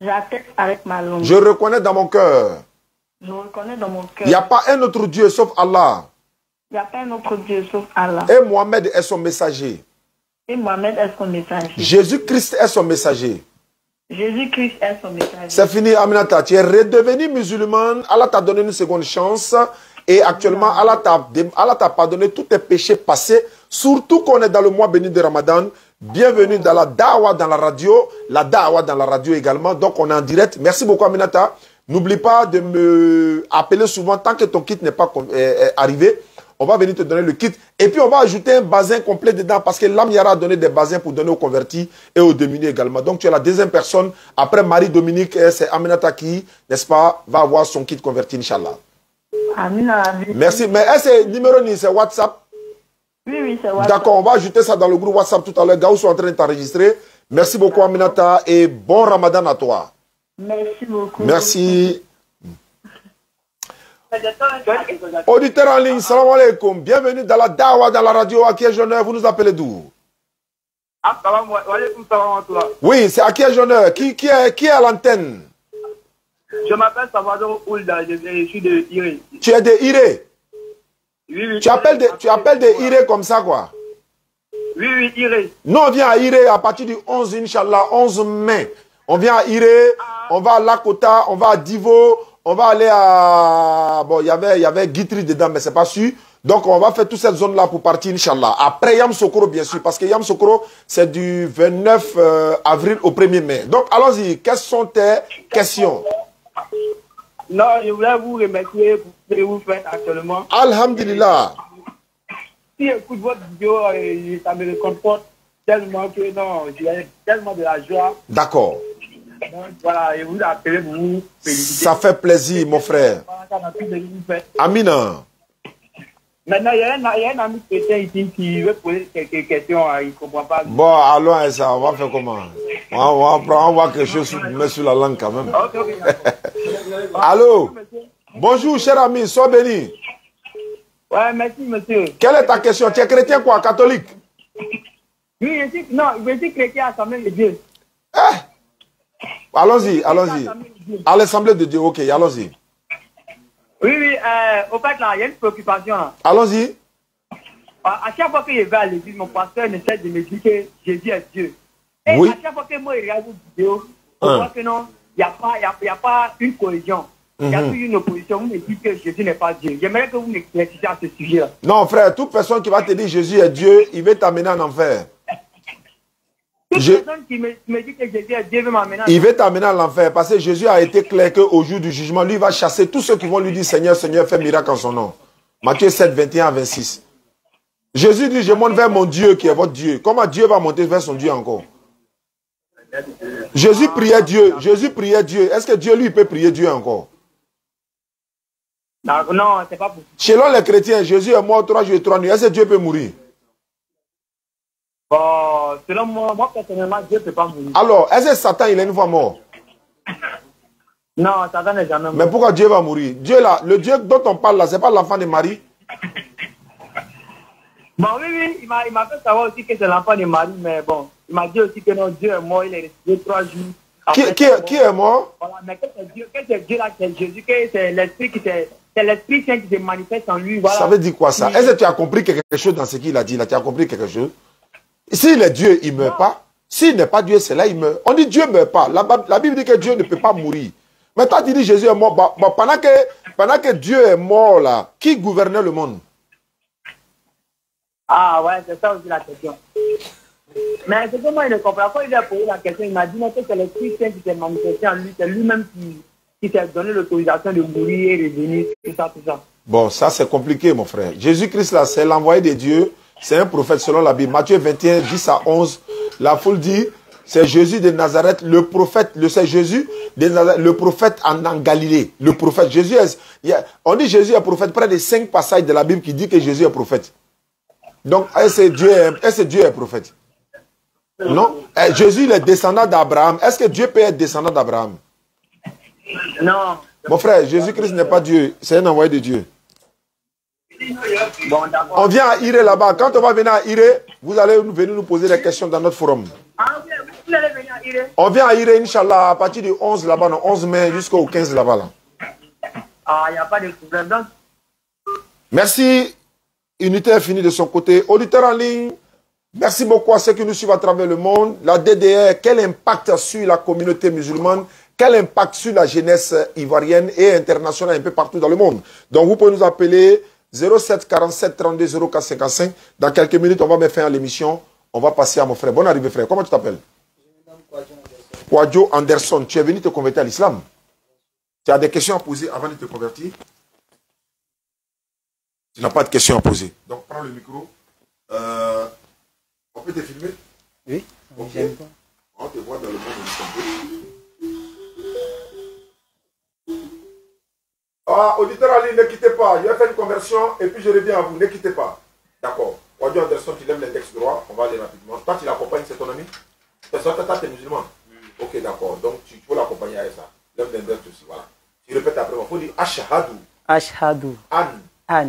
Je reconnais dans mon cœur. Il n'y a pas un autre Dieu sauf Allah. Et Mohamed est son messager. Jésus-Christ est son messager. C'est fini, Aminata. Tu es redevenu musulmane. Allah t'a donné une seconde chance. Et actuellement, Allah t'a pardonné tous tes péchés passés. Surtout qu'on est dans le mois béni de Ramadan. Bienvenue dans la Dawa dans la radio. La Dawa dans la radio également. Donc, on est en direct. Merci beaucoup, Aminata. N'oublie pas de me appeler souvent tant que ton kit n'est pas arrivé. on va venir te donner le kit. Et puis, on va ajouter un bazin complet dedans parce que l'âme Yara a donné des bazins pour donner aux convertis et aux démunis également. Donc, tu es la deuxième personne. Après Marie-Dominique, c'est Aminata qui, n'est-ce pas, va avoir son kit converti, Inch'Allah. Amina. Merci. Mais c'est numéro ni, c'est WhatsApp? Oui, c'est WhatsApp. D'accord, on va ajouter ça dans le groupe WhatsApp tout à l'heure. Gars, sont en train de t'enregistrer. Merci beaucoup, Aminata, et bon Ramadan à toi. Merci beaucoup. Merci. Auditeur en ligne, salam alaikum. Bienvenue dans la Dawa, dans la radio. À qui est honneur? Vous nous appelez d'où? Oui, c'est à qui est honneur? Qui est à l'antenne? Je m'appelle Salvador Oulda, je suis de Iré. Tu es de Iré? Oui. Tu appelles des Iré comme ça, quoi? Oui, Iré. Nous, on vient à Iré à partir du 11, Inch'Allah, 11 mai. On vient à Iré, on va à Lakota, on va à Divo, on va aller à... Bon, il y avait Guitry dedans, mais c'est pas sûr. Donc, on va faire toute cette zone-là pour partir, Inch'Allah. Après Yamsokoro, bien sûr, parce que Yamsokoro, c'est du 29 avril au 1er mai. Donc, allons-y. Quelles sont tes questions? Non, je voulais vous remercier pour ce que vous faites actuellement. Alhamdulillah. Si j'écoute votre vidéo, ça me réconforte tellement que non, j'ai tellement de la joie. D'accord. Donc, voilà, je vous appelle pour vous féliciter. Ça fait plaisir, mon frère. Amina. Maintenant, il y a un ami chrétien ici qui veut poser quelques questions, il ne comprend pas. Bon, allons à ça, on va faire comment? On va voir quelque chose mettre sur la langue quand même. Okay. Allô? Bonjour, cher ami, sois béni. Ouais, merci, monsieur. Quelle est ta question? Tu es chrétien quoi? Catholique? Oui, je suis chrétien à l'Assemblée de Dieu. Allons-y. À l'Assemblée de Dieu, ok, allons-y. Oui, au fait, là, il y a une préoccupation. Allons-y. À chaque fois que je vais à l'église, mon pasteur ne cesse de me dire que Jésus est Dieu. Et oui. À chaque fois que moi, je regarde une vidéo, je vois que non, il n'y a pas une cohésion. Il y a toujours une opposition. Vous me dites que Jésus n'est pas Dieu. J'aimerais que vous m'éclaircissiez à ce sujet-là. Non, frère, toute personne qui va te dire Jésus est Dieu, il va t'amener en enfer. Toute personne qui me dit que Jésus est Dieu veut m'amener en enfer. Il va t'amener en enfer parce que Jésus a été clair qu'au jour du jugement, lui va chasser tous ceux qui vont lui dire Seigneur, Seigneur, fais miracle en son nom. Matthieu 7, 21 à 26. Jésus dit, je monte vers mon Dieu qui est votre Dieu. Comment Dieu va monter vers son Dieu encore? Jésus priait Dieu. Est-ce que Dieu, lui, peut prier Dieu encore? Non, c'est pas possible. Selon les chrétiens, Jésus est mort 3 jours et 3 nuits. Est-ce que Dieu peut mourir? Bon, selon moi, personnellement, Dieu ne peut pas mourir. Alors, est-ce que Satan, il est une fois mort? Non, Satan n'est jamais mort. Mais pourquoi Dieu va mourir? Dieu là, le Dieu dont on parle là, c'est pas l'enfant de Marie? Bon, oui, il m'a fait savoir aussi que c'est l'enfant de Marie, mais bon, il m'a dit aussi que non, Dieu est mort, il est resté 3 jours. Après, qui est mort? Voilà, mais que c'est Dieu là, c'est Jésus, que c'est l'Esprit Saint qui se manifeste en lui. Voilà. Ça veut dire quoi ça? Est-ce que tu as compris quelque chose dans ce qu'il a dit là? Tu as compris quelque chose? S'il est Dieu, il ne meurt pas. S'il n'est pas Dieu, c'est là il meurt. On dit Dieu ne meurt pas. La Bible dit que Dieu ne peut pas mourir. Mais toi, tu dis Jésus est mort. Bon, pendant que Dieu est mort là, qui gouvernait le monde? Ah ouais, c'est ça aussi la question. Mais c'est que moi, il ne comprend pas. Quand il a posé la question, il m'a dit que c'est l'Esprit Saint qui s'est manifesté en lui. C'est lui-même qui s'est donné l'autorisation de mourir et revenir, tout ça. Bon, ça c'est compliqué, mon frère. Jésus-Christ là, c'est l'envoyé de Dieu. C'est un prophète selon la Bible. Matthieu 21, 10 à 11. La foule dit, c'est Jésus de Nazareth, le prophète, c'est Jésus de Nazareth, le prophèt en Galilée. Le prophète. Jésus on dit Jésus est prophète. Près de 5 passages de la Bible qui dit que Jésus est prophète. Donc, est-ce que Dieu est prophète? Non. Jésus il est descendant d'Abraham. Est-ce que Dieu peut être descendant d'Abraham? Non. Mon frère, Jésus-Christ n'est pas Dieu. C'est un envoyé de Dieu. Bon, on vient à Iré là-bas. Quand on va venir à Iré, vous allez venir nous poser des questions dans notre forum. Ah, vous allez venir à Iré? On vient à Iré, Inch'Allah, à partir du 11 là-bas, non, 11 mai jusqu'au 15 là-bas. Là. Ah, il n'y a pas de problème. Donc... Merci. Unité est finie de son côté. Auditeurs en ligne, merci beaucoup à ceux qui nous suivent à travers le monde. La DDR, quel impact sur la communauté musulmane? Quel impact sur la jeunesse ivoirienne et internationale un peu partout dans le monde? Donc vous pouvez nous appeler 07 47 32 04 55. Dans quelques minutes, on va mettre fin à l'émission. On va passer à mon frère. Bonne arrivée, frère. Comment tu t'appelles? Kwadjo Anderson. Tu es venu te convertir à l'islam. Tu as des questions à poser avant de te convertir? Tu n'as pas de questions à poser. Donc, prends le micro. On peut te filmer? Oui. Okay. On te voit dans le monde de Ah, auditeur Ali, ne quittez pas. Je vais faire une conversion et puis je reviens à vous. Ne quittez pas. D'accord. Audio Anderson, tu lèves l'index droit. On va aller rapidement. Toi, tu l'accompagnes, c'est ton ami? Tu es musulman? Ok, d'accord. Donc, tu peux l'accompagner avec ça. Lève l'index aussi. Voilà. Tu répètes après moi. Il faut dire Ashhadu. Ashhadu. An.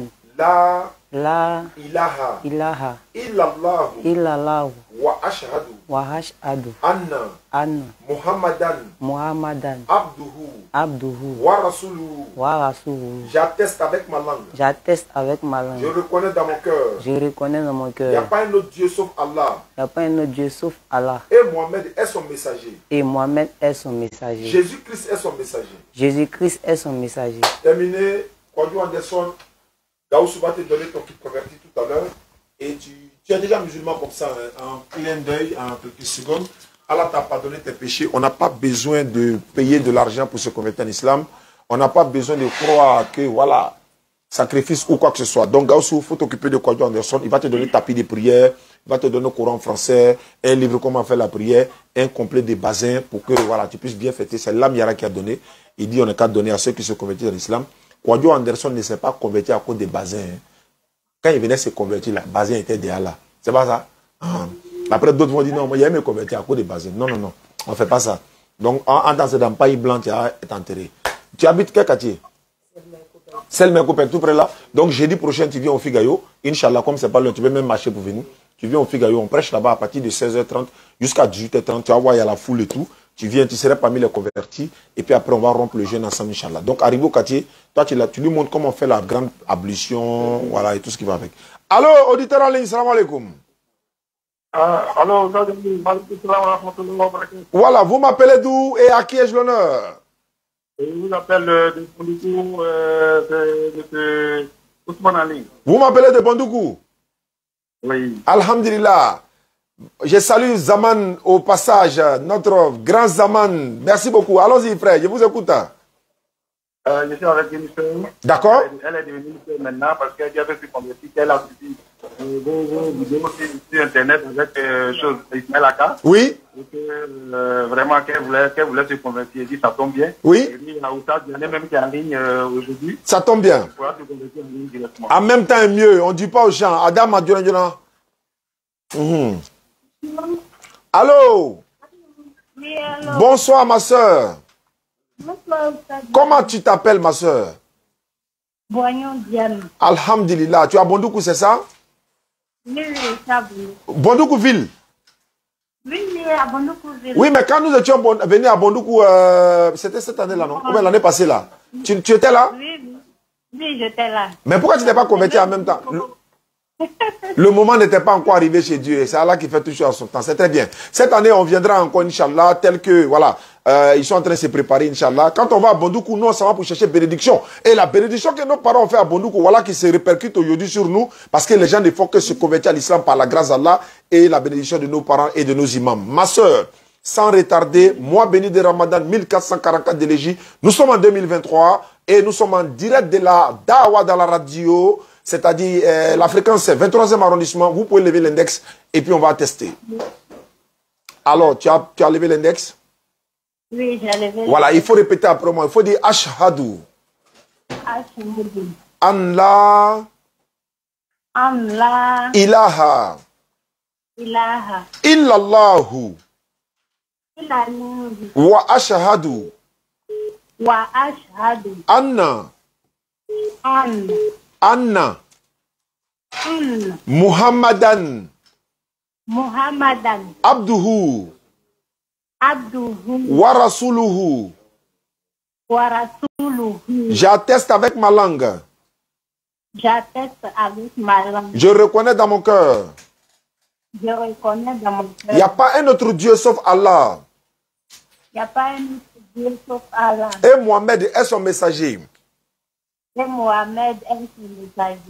La ilaha illallahu wa ashhadu anna Muhammadan abduhu wa rasuluhu. J'atteste avec ma langue. Je reconnais dans mon cœur. Il n'y a pas un autre Dieu sauf Allah. Et Mohammed est son messager. Jésus-Christ est son messager. Terminé. Audio Anderson. Gaoussou va te donner ton kit converti tout à l'heure. Et tu es déjà musulman comme ça, hein, en clin d'œil, en quelques secondes. Allah t'a pardonné tes péchés. On n'a pas besoin de payer de l'argent pour se convertir en islam. On n'a pas besoin de croire que, voilà, sacrifice ou quoi que ce soit. Donc, Gaoussou, il faut t'occuper de Kwadjo Anderson. Il va te donner tapis de prière. Il va te donner un Coran français, un livre comment faire la prière, un complet de basin pour que, voilà, tu puisses bien fêter. C'est l'Amiara qui a donné. Il dit on n'a qu'à donner à ceux qui se convertissent en islam. Kwadjo Anderson ne s'est pas converti à cause des basins. Quand il venait se convertir, le basin était déjà là. C'est pas ça? Après, d'autres vont dire non, moi, il a me convertir à cause des basins. Non, non, non. On ne fait pas ça. Donc, en dans ce pays blanc, tu es enterré. Tu habites quel quartier? Selme-Coupé, tout près là. Donc, jeudi prochain, tu viens au Figayo. Inch'Allah, comme c'est pas loin, tu peux même marcher pour venir. Tu viens au Figayo, on prêche là-bas à partir de 16h30 jusqu'à 18h30. Tu vas voir, il y a la foule et tout. Tu viens, tu serais parmi les convertis, et puis après on va rompre le jeûne ensemble, Inch'Allah. Donc arrivé au quartier, toi tu lui montres comment on fait la grande ablution, voilà, et tout ce qui va avec. Allô, auditeur en ligne, salam alaikum. Allô, voilà, vous m'appelez d'où et à qui ai-je l'honneur? Je vous appelle de Bondoukou, de Ousmane Ali. Vous m'appelez de Bondoukou? Oui. Alhamdulillah. Je salue Zaman au passage, notre grand Zaman. Merci beaucoup. Allons-y, frère, je vous écoute. Je suis avec une soeur. D'accord. Elle est devenue soeur maintenant parce qu'elle avait fait convertir qu'elle a suivi vos vidéos sur Internet avec Ismaël Aka. Oui. Et que, vraiment, qu'elle voulait se convertir. Elle dit ça tombe bien. Oui. Et puis, il y a Oussad Diané même qui est en ligne aujourd'hui. Ça tombe bien. Il pourra se convertir en ligne directement. En même temps, mieux. On ne dit pas aux gens. Adam Adjona. Allô? Oui, allô. Bonsoir, ma soeur. Bonsoir, comment tu t'appelles, ma soeur? Boignon Diane. Alhamdulillah. Tu es à Bondoukou, c'est ça? Oui, ça Bondoukou ville. Oui, à Bondoukou ville. Oui, mais quand nous étions venus à Bondoukou, c'était cette année-là, non? Ou bien l'année passée, là? Tu étais là? Oui, j'étais là. Mais pourquoi tu n'es pas converti en même temps? Le moment n'était pas encore arrivé chez Dieu. C'est Allah qui fait tout à son temps. C'est très bien. Cette année, on viendra encore, Inch'Allah, tel que, voilà, ils sont en train de se préparer, Inch'Allah. Quand on va à Bondoukou, nous, on s'en va pour chercher bénédiction. Et la bénédiction que nos parents ont fait à Bondoukou, voilà, qui se répercute aujourd'hui sur nous, parce que les gens ne font que se convertir à l'islam par la grâce d'Allah et la bénédiction de nos parents et de nos imams. Ma soeur, sans retarder, mois béni de Ramadan, 1444 de l'Égypte. Nous sommes en 2023 et nous sommes en direct de la Dawa dans la radio. C'est-à-dire, la fréquence c'est 23e arrondissement. Vous pouvez lever l'index et puis on va tester. Alors, tu as levé l'index? Oui, j'ai levé. Voilà, il faut répéter après moi. Il faut dire Ashhadu. Ashhadu. An la ilaha illallahu wa ashhadu anna Muhammadan abduhu wa rasuluhu. J'atteste avec ma langue. Je reconnais dans mon cœur. Il n'y a pas un autre Dieu sauf Allah. Et Mohammed est son messager.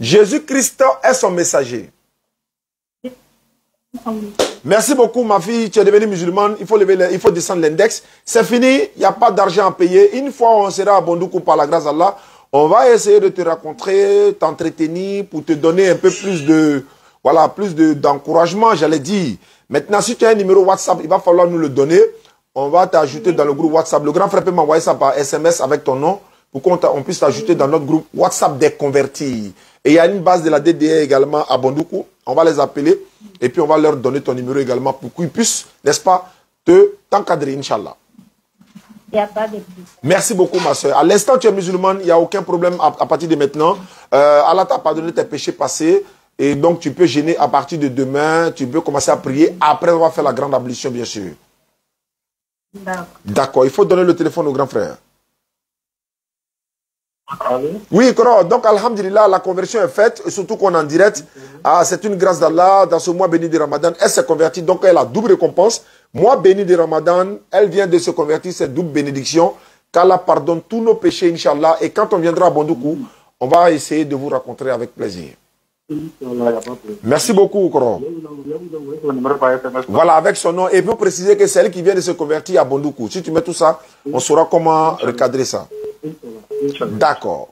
Jésus-Christ est son messager. Merci beaucoup, ma fille. Tu es devenue musulmane. Il faut descendre l'index. C'est fini. Il n'y a pas d'argent à payer. Une fois on sera à Bondoukou par la grâce d'Allah, On va essayer de te rencontrer, t'entretenir pour te donner un peu plus de, voilà, plus d'encouragement, j'allais dire. Maintenant, si tu as un numéro WhatsApp, il va falloir nous le donner. On va t'ajouter dans le groupe WhatsApp. Le grand frère peut m'envoyer ça par SMS avec ton nom pour qu'on puisse t'ajouter dans notre groupe WhatsApp des convertis. Et il y a une base de la DDA également à Bondoukou. On va les appeler et puis on va leur donner ton numéro également pour qu'ils puissent, n'est-ce pas, t'encadrer, Inch'Allah. Il n'y a pas de plus. Merci beaucoup, ma soeur. À l'instant, tu es musulmane, il n'y a aucun problème à partir de maintenant. Allah t'a pardonné tes péchés passés. Et donc, tu peux jeûner à partir de demain. Tu peux commencer à prier. Après, on va faire la grande ablution, bien sûr. D'accord. Il faut donner le téléphone au grand frère. Allô? Oui, donc, alhamdulillah, la conversion est faite. Surtout qu'on est en direct. C'est une grâce d'Allah. Dans ce mois béni de Ramadan, elle s'est convertie. Donc, elle a double récompense. Mois béni de Ramadan, elle vient de se convertir. C'est double bénédiction. Qu'Allah pardonne tous nos péchés, Inch'Allah. Et quand on viendra à Bondoukou, on va essayer de vous rencontrer avec plaisir. Merci beaucoup, Koro. Voilà, avec son nom. Et vous préciser que c'est elle qui vient de se convertir à Bondoukou. Si tu mets tout ça, on saura comment recadrer ça. D'accord.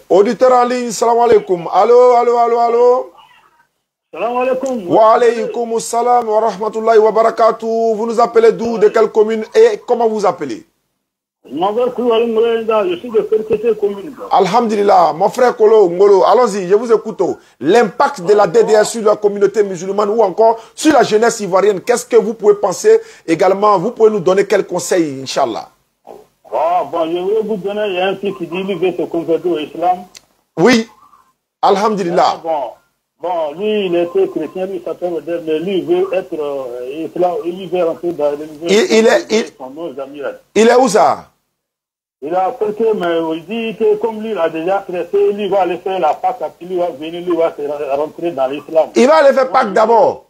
Auditeur en ligne, salam alaikum. Allô, allô, allô, allô. Salam alaikum. Wa alaykum salam wa rahmatullahi wa barakatuh. Vous nous appelez d'où, de quelle commune et comment vous appelez? Je suis de Kerkete commune. Alhamdulillah, mon frère Kolo Ngolo, allons-y, je vous écoute. L'impact de la DDR sur la communauté musulmane ou encore sur la jeunesse ivoirienne, qu'est-ce que vous pouvez penser également? Vous pouvez nous donner quels conseils, Inch'Allah? Bon, je voulais vous donner, il y a un fils qui dit qu'il veut se convertir au islam. Oui, alhamdulillah. Bon, lui, il était chrétien, lui, ça fait moderne, mais lui, il veut être islam, il veut rentrer dans il est où ça? Il a quelqu'un, mais il dit que comme lui, il a déjà traité, lui va aller faire la Pâque, puis lui va venir, lui va rentrer dans l'islam. Il va aller faire Pâque d'abord.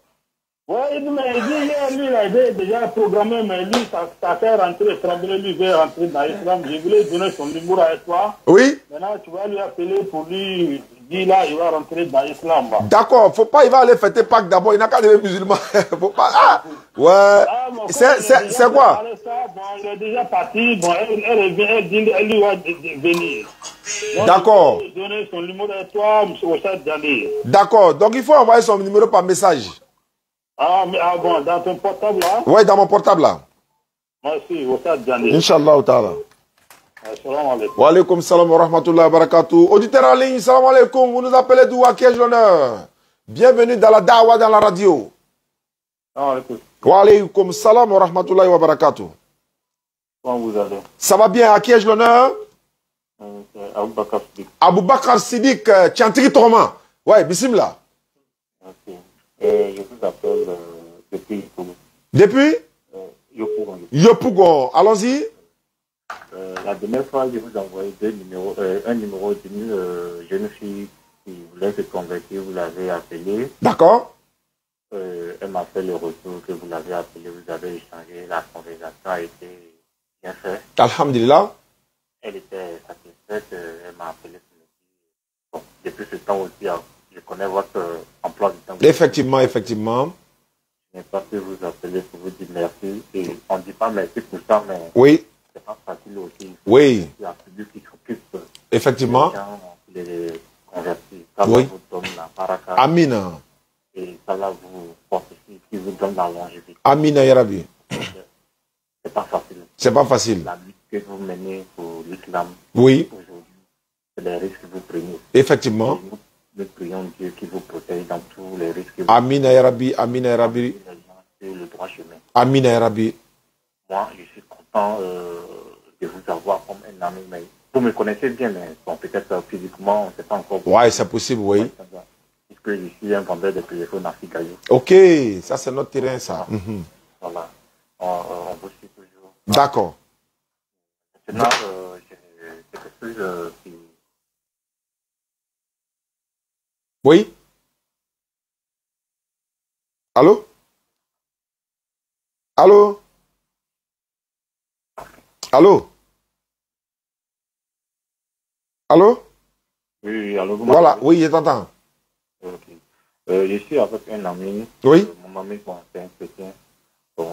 Oui, mais il dit, lui, il a déjà programmé, mais lui, ça fait rentrer, trembler, lui veut rentrer dans l'islam. Je voulais donner son numéro à toi. Oui. Maintenant, tu vas lui appeler pour lui dire là, il va rentrer dans l'islam. D'accord, faut pas, il va aller fêter Pâques d'abord, il n'a qu'à devenir musulman. Faut pas. Ah, ouais. C'est quoi? Bon, il est déjà parti, bon, elle revient, elle dit, elle lui va venir. D'accord. Donner son numéro à toi, M. Oussad Dali. D'accord, donc il faut envoyer son numéro par message. Bon, dans ton portable là? Oui, dans mon portable là. Merci, Oussad Dali. Inch'Allah, ta'ala. Assalamu alaikum. Wa alaikum salam wa rahmatullahi wa barakatuh. Auditeur en ligne, salam alaikum. Vous nous appelez d'où? À qui ai-je l'honneur? Bienvenue dans la Dawa, dans la radio. Wa alaikum salam wa rahmatullahi wa barakatuh. Comment vous allez? Ça va bien. À qui ai-je l'honneur? Aboubakar Siddiq. Aboubakar Siddiq, Tiantiri Toroma. Ouais, bismillah. Ok. Je vous appelle depuis Yopougon. Depuis Yopougon. Allons-y. La dernière fois, je vous ai envoyé un numéro d'une jeune fille qui voulait se convertir. Vous l'avez appelée. D'accord. Elle m'a fait le retour que vous l'avez appelée. Vous avez échangé. La conversation a été bien faite. Alhamdulillah. Elle était satisfaite. Elle m'a appelé. Bon, depuis ce temps aussi, je connais votre emploi du temps. Effectivement, effectivement. Je n'ai pas pu vous appeler pour vous dire merci. Et on ne dit pas merci pour ça, mais oui. C'est pas facile aussi. Oui. Il y a celui qui s'occupe. Effectivement. Les convertis. Oui. Vous donne la baraka. Amina. Et ça là vous fortifie, qui vous donne la longévité. Amina ya Rabbi. C'est pas facile. C'est pas facile. La lutte que vous menez pour l'islam. Oui. Aujourd'hui, c'est les risques que vous prenez. Effectivement. Nous prions Dieu qui vous protège dans tous les risques. Amina ya Rabbi. Amina ya Rabbi. C'est le droit chemin. Amina ya Rabbi. Moi, je suis content de vous avoir comme un ami, mais vous me connaissez bien, mais bon, peut-être physiquement, on ne sait pas encore. Oui, c'est possible, oui. Puisque je suis un vendeur de téléphones à Figayo. Ok, ça c'est notre terrain, ça. Voilà, on vous suit toujours. D'accord. Maintenant, j'ai quelque chose qui... Oui. Allô? Allô? Allô? Allô? Oui, allô. Voilà, oui, je t'entends. Ok. Je suis avec un ami. Oui. Mon ami, bon, c'est un chrétien. Bon,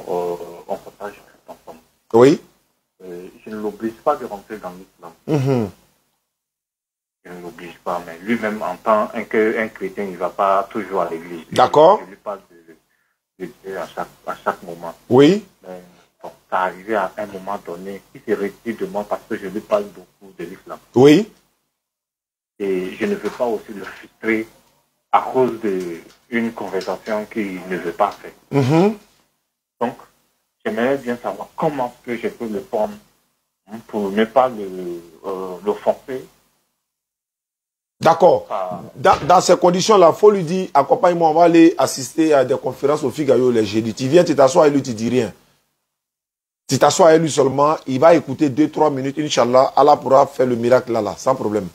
on partage tout ensemble. Oui. je ne l'oblige pas de rentrer dans l'islam. Je ne l'oblige pas, mais lui-même, en tant qu'un chrétien, il ne va pas toujours à l'église. D'accord. Je lui parle de Dieu à chaque moment. Oui. Mais bon, ça arrivé à un moment donné, il se retire de moi parce que je lui parle beaucoup de l'islam. Oui. Et je ne veux pas aussi le frustrer à cause d'une conversation qu'il ne veut pas faire. Donc, j'aimerais bien savoir comment que je peux le prendre pour ne pas l'offenser. D'accord. Dans ces conditions-là, il faut lui dire, accompagne-moi, on va aller assister à des conférences au Figaro les jeudis. Tu viens, tu t'assois avec lui, tu ne dis rien. Tu t'assois avec lui seulement, il va écouter 2-3 minutes, Inch'Allah, Allah pourra faire le miracle là, sans problème.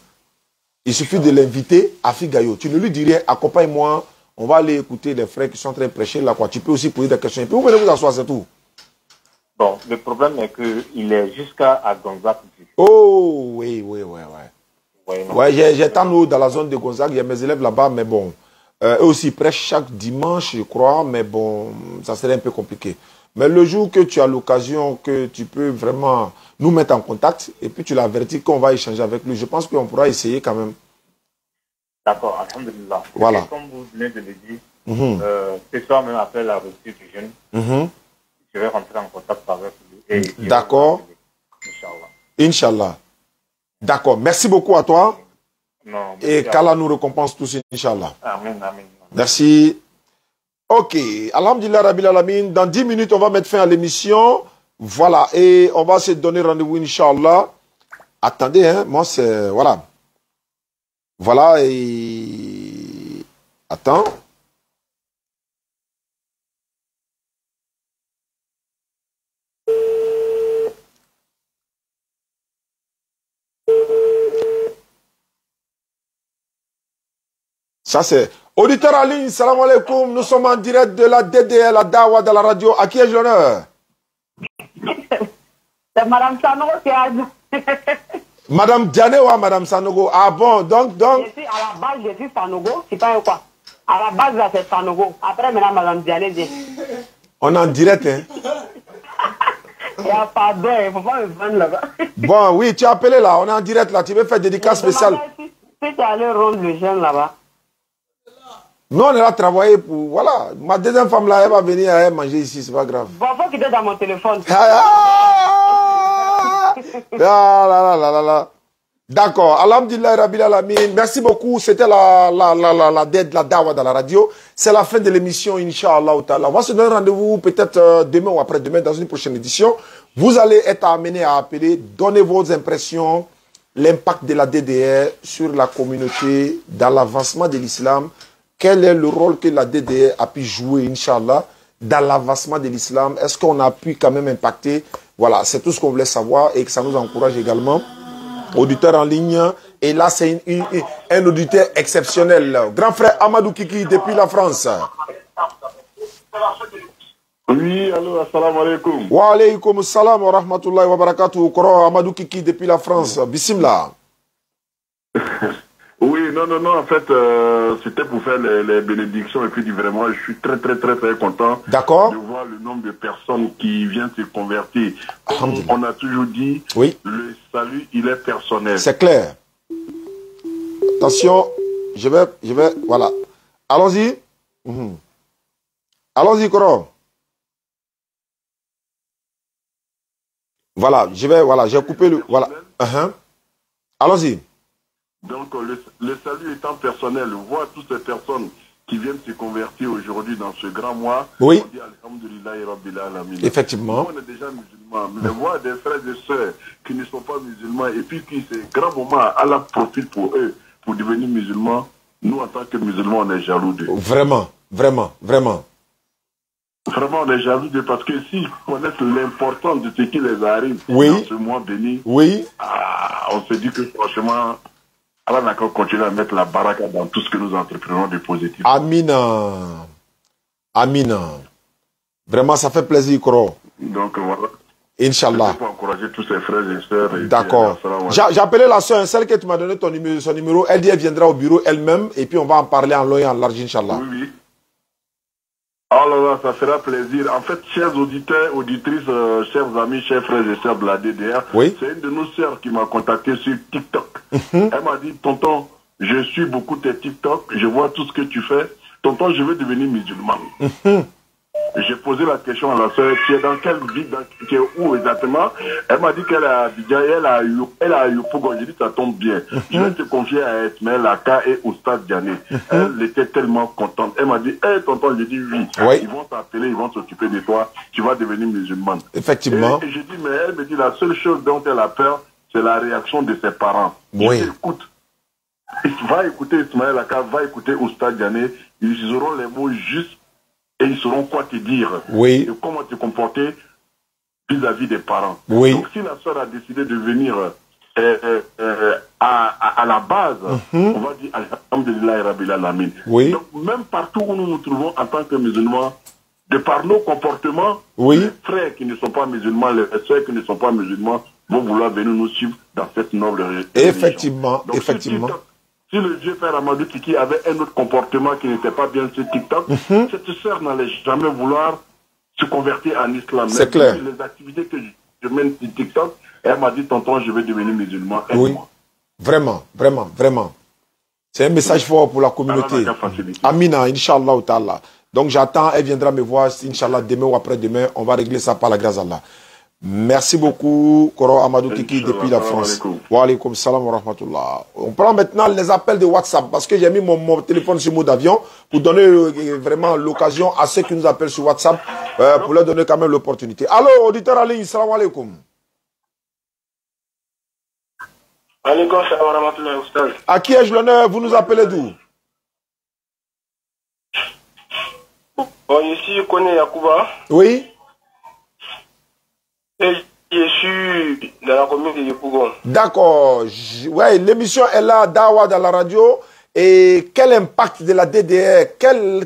Il suffit de l'inviter à Figaro. Tu ne lui dis rien, accompagne-moi, on va aller écouter les frères qui sont en train de prêcher là, quoi. Tu peux aussi poser des questions. Et puis vous venez vous asseoir, c'est tout. Bon, le problème est qu'il est jusqu'à Gonzague. Oh, oui. Ouais, j'ai tant dans la zone de Gonzague, il y a mes élèves là-bas, mais bon. Eux aussi prêchent chaque dimanche, je crois, mais bon, ça serait un peu compliqué. Mais le jour que tu as l'occasion, que tu peux vraiment nous mettre en contact, et puis tu l'avertis qu'on va échanger avec lui, je pense qu'on pourra essayer quand même. D'accord, alhamdulillah. Voilà. Comme vous venez de le dire, ce soir même après la reçue du jeune, je vais rentrer en contact avec lui. D'accord. Inch'Allah. D'accord. Merci beaucoup à toi. Non, et qu'Allah nous récompense tous, Inch'Allah. Amen. Merci. Ok. Alhamdulillah Rabbil Alamin. Dans 10 minutes, on va mettre fin à l'émission. Voilà. Et on va se donner rendez-vous, Inch'Allah. Attendez, hein. Moi, c'est... Voilà. Voilà. Et... Attends. Ça c'est... Auditeur en ligne, salam alaikum. Nous sommes en direct de la DDL, la Dawa de la radio. À qui ai-je l'honneur? C'est Madame Sanogo qui a... Madame Diane ou Madame Sanogo? Ah bon, donc... Je suis à la base, je suis Sanogo. C'est pas quoi. À la base, là, c'est Sanogo. Après, maintenant, Madame Diane vient. On est en direct, hein? Il n'y a pas d'heure, il ne faut pas me prendre là-bas. Bon, oui, tu as appelé là, on est en direct là. Tu veux faire dédicace spéciale? Si tu allais rendre le jeune là-bas. Nous, on est là travailler pour... Voilà. Ma deuxième femme, là, elle va venir, elle manger ici, c'est pas grave. Bon, faut qu'il était dans mon téléphone. D'accord. Alhamdulillah, Rabbil Alamin. Merci beaucoup. C'était la Dawa dans la radio. C'est la fin de l'émission, Inch'Allah. On va se donner rendez-vous peut-être demain ou après-demain dans une prochaine édition. Vous allez être amenés à appeler, donner vos impressions, l'impact de la DDR sur la communauté, dans l'avancement de l'islam. Quel est le rôle que la DDR a pu jouer, Inch'Allah, dans l'avancement de l'islam? Est-ce qu'on a pu quand même impacter? Voilà, c'est tout ce qu'on voulait savoir et que ça nous encourage également. Auditeur en ligne. Et là, c'est un auditeur exceptionnel. Grand frère Amadou Kiki depuis la France. Oui, allô, assalamu alaikum. Wa alaikum salam wa rahmatullahi wa barakatuh. Koro Amadou Kiki depuis la France. Bismillah. Oui, non, en fait, c'était pour faire les bénédictions et puis vraiment, je suis très content de voir le nombre de personnes qui viennent se convertir. Comme on a toujours dit, oui. Le salut, il est personnel. C'est clair. Attention, je vais, voilà. Allons-y. Allons-y, Koro. Voilà, j'ai coupé le, voilà. Allons-y. Donc, le salut étant personnel, voir toutes ces personnes qui viennent se convertir aujourd'hui dans ce grand mois, oui. On dit Alhamdulillah Rabbil Alamin. Effectivement. Nous, on est déjà musulmans, mais voir des frères et sœurs qui ne sont pas musulmans et puis qui, c'est grand moment, Allah profite pour eux, pour devenir musulmans, nous, en tant que musulmans, on est jaloux d'eux. Vraiment. Vraiment, on est jaloux d'eux parce que s'ils connaissent l'importance de ce qui les arrive dans ce mois béni, on se dit que franchement, Allah n'a qu'à continuer à mettre la baraka dans tout ce que nous entreprenons de positif. Amina. Vraiment, ça fait plaisir, Koro. Donc voilà. Inch'Allah. Pour encourager tous ses frères et sœurs. D'accord. J'ai appelé la sœur, celle que tu m'as donné son numéro. Elle dit qu'elle viendra au bureau elle-même et puis on va en parler en long et en large, Inch'Allah. Oui. Oh là là, ça fera plaisir. En fait, chers auditeurs, auditrices, chers amis, chers frères et sœurs de la DDR, c'est une de nos sœurs qui m'a contacté sur TikTok. Elle m'a dit, tonton, je suis beaucoup tes TikTok, je vois tout ce que tu fais. Tonton, je veux devenir musulmane. J'ai posé la question à la sœur, tu es dans quelle ville, tu es où exactement? Elle m'a dit qu'elle a Abidjan, elle a Yopougon. J'ai dit, ça tombe bien. Je vais te confier à Esmaël Aka et Oustad Diané. Elle était tellement contente. Elle m'a dit, hey, tonton, j'ai dit oui. Ils vont t'appeler, ils vont s'occuper de toi. Tu vas devenir musulmane. Effectivement. Et j'ai dit, mais elle me dit, la seule chose dont elle a peur, c'est la réaction de ses parents. Oui. Écoute. Va écouter Esmaël Aka, va écouter Oustad Diané. Ils auront les mots justes. Et ils sauront quoi te dire et comment te comporter vis-à-vis des parents. Donc si la soeur a décidé de venir à la base, on va dire Alhamdulillah Rabbil Alamin. Donc même partout où nous nous trouvons en tant que musulmans, de par nos comportements, les frères qui ne sont pas musulmans, les soeurs qui ne sont pas musulmans vont vouloir venir nous suivre dans cette noble religion. Effectivement, donc, effectivement. Si le vieux père Amadou Kiki avait un autre comportement qui n'était pas bien sur TikTok, cette sœur n'allait jamais vouloir se convertir en islam. C'est clair. Les activités que je mène sur TikTok, elle m'a dit, tonton, je vais devenir musulman. Vraiment, vraiment, vraiment. C'est un message fort pour la communauté. Amina, Inch'Allah ta'ala. Donc j'attends, elle viendra me voir, Inch'Allah, demain ou après-demain, on va régler ça par la grâce d'Allah. Merci beaucoup, Koro Amadou Kiki, depuis la France. Wa alaykoum salam wa rahmatullah. On prend maintenant les appels de WhatsApp parce que j'ai mis mon téléphone sur mode avion pour donner vraiment l'occasion à ceux qui nous appellent sur WhatsApp pour leur donner quand même l'opportunité. Allô, auditeur en ligne, salam alaikum. Alaikum salam wa rahmatullah, oustaz. À qui ai-je l'honneur? Vous nous appelez d'où? Bon, ici, je connais Yacouba. Oui. Et je suis dans la commune de Yopougon. D'accord. Ouais, l'émission est là, Dawa dans la radio. Et quel impact de la DDR, quel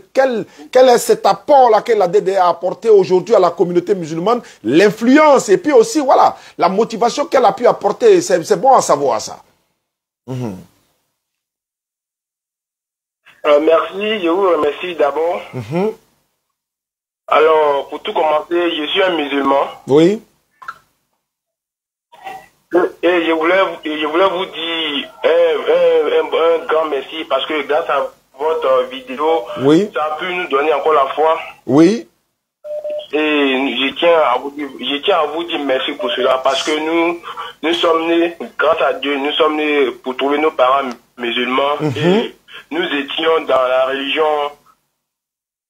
est cet apport-là que la DDR a apporté aujourd'hui à la communauté musulmane, l'influence et puis aussi, voilà, la motivation qu'elle a pu apporter, c'est bon à savoir ça. Merci, je vous remercie d'abord. Alors, pour tout commencer, je suis un musulman. Oui. Et je voulais vous dire un grand merci parce que grâce à votre vidéo, ça a pu nous donner encore la foi. Oui. Et je tiens à vous dire merci pour cela parce que nous sommes nés, grâce à Dieu, nous sommes nés pour trouver nos parents musulmans. Et nous étions dans la religion,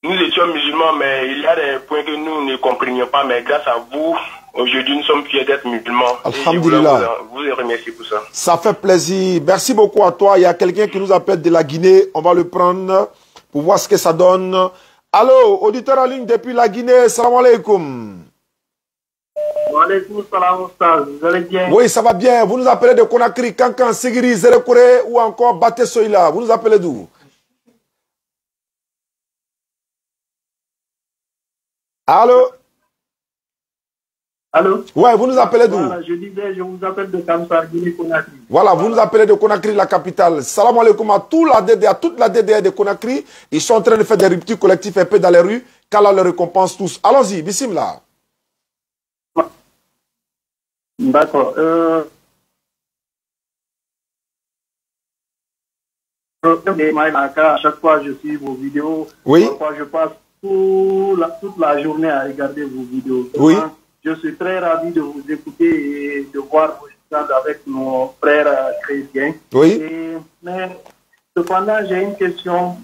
nous étions musulmans, mais il y a des points que nous ne comprenions pas, mais grâce à vous, aujourd'hui, nous sommes fiers d'être musulmans. Alhamdulillah. Vous remercie pour ça. Ça fait plaisir. Merci beaucoup à toi. Il y a quelqu'un qui nous appelle de la Guinée. On va le prendre pour voir ce que ça donne. Allô, auditeur en ligne depuis la Guinée. Salam alaikum. Wa alaykoum salam, oustaz. Vous allez bien? Oui, ça va bien. Vous nous appelez de Conakry, Kankan, Sigiri, Zerekore ou encore Baté Soïla. Vous nous appelez d'où? Allô? Allô? Ouais, vous nous appelez d'où? Voilà, je disais, je vous appelle de Kamsar, Guinée-Conakry. Voilà, vous nous appelez de Conakry, la capitale. Salam alaikum à toute la DDR de Conakry. Ils sont en train de faire des ruptures collectives un peu dans les rues. qu'Allah le récompense tous. Allons-y, bismillah. D'accord. À chaque fois, je suis vos vidéos. Oui. Parfois, je passe toute la journée à regarder vos vidéos. Oui. Je suis très ravi de vous écouter et de voir vos échanges avec nos frères chrétiens. Oui. Mais cependant, j'ai une question.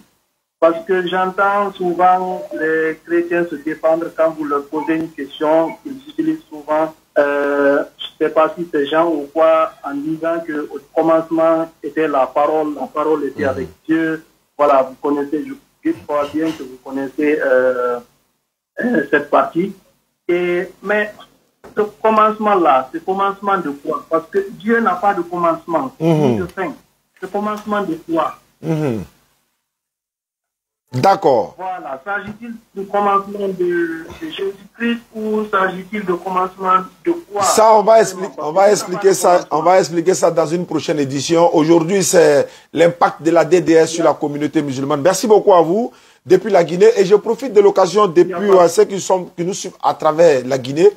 Parce que j'entends souvent les chrétiens se défendre quand vous leur posez une question. Ils utilisent souvent, je ne sais pas si c'est Jean ou quoi, en disant qu'au commencement était la parole était avec Dieu. Voilà, vous connaissez, je crois bien que vous connaissez cette partie. Mais ce commencement-là, ce commencement de quoi? Parce que Dieu n'a pas de commencement, ni de fin. Ce commencement de quoi? D'accord. Voilà. S'agit-il du commencement de Jésus-Christ ou s'agit-il du commencement de quoi? Ça, on va expliquer ça dans une prochaine édition. Aujourd'hui, c'est l'impact de la DDS sur la communauté musulmane. Merci beaucoup à vous. depuis la Guinée. Et je profite de l'occasion depuis ceux qui nous suivent à travers la Guinée.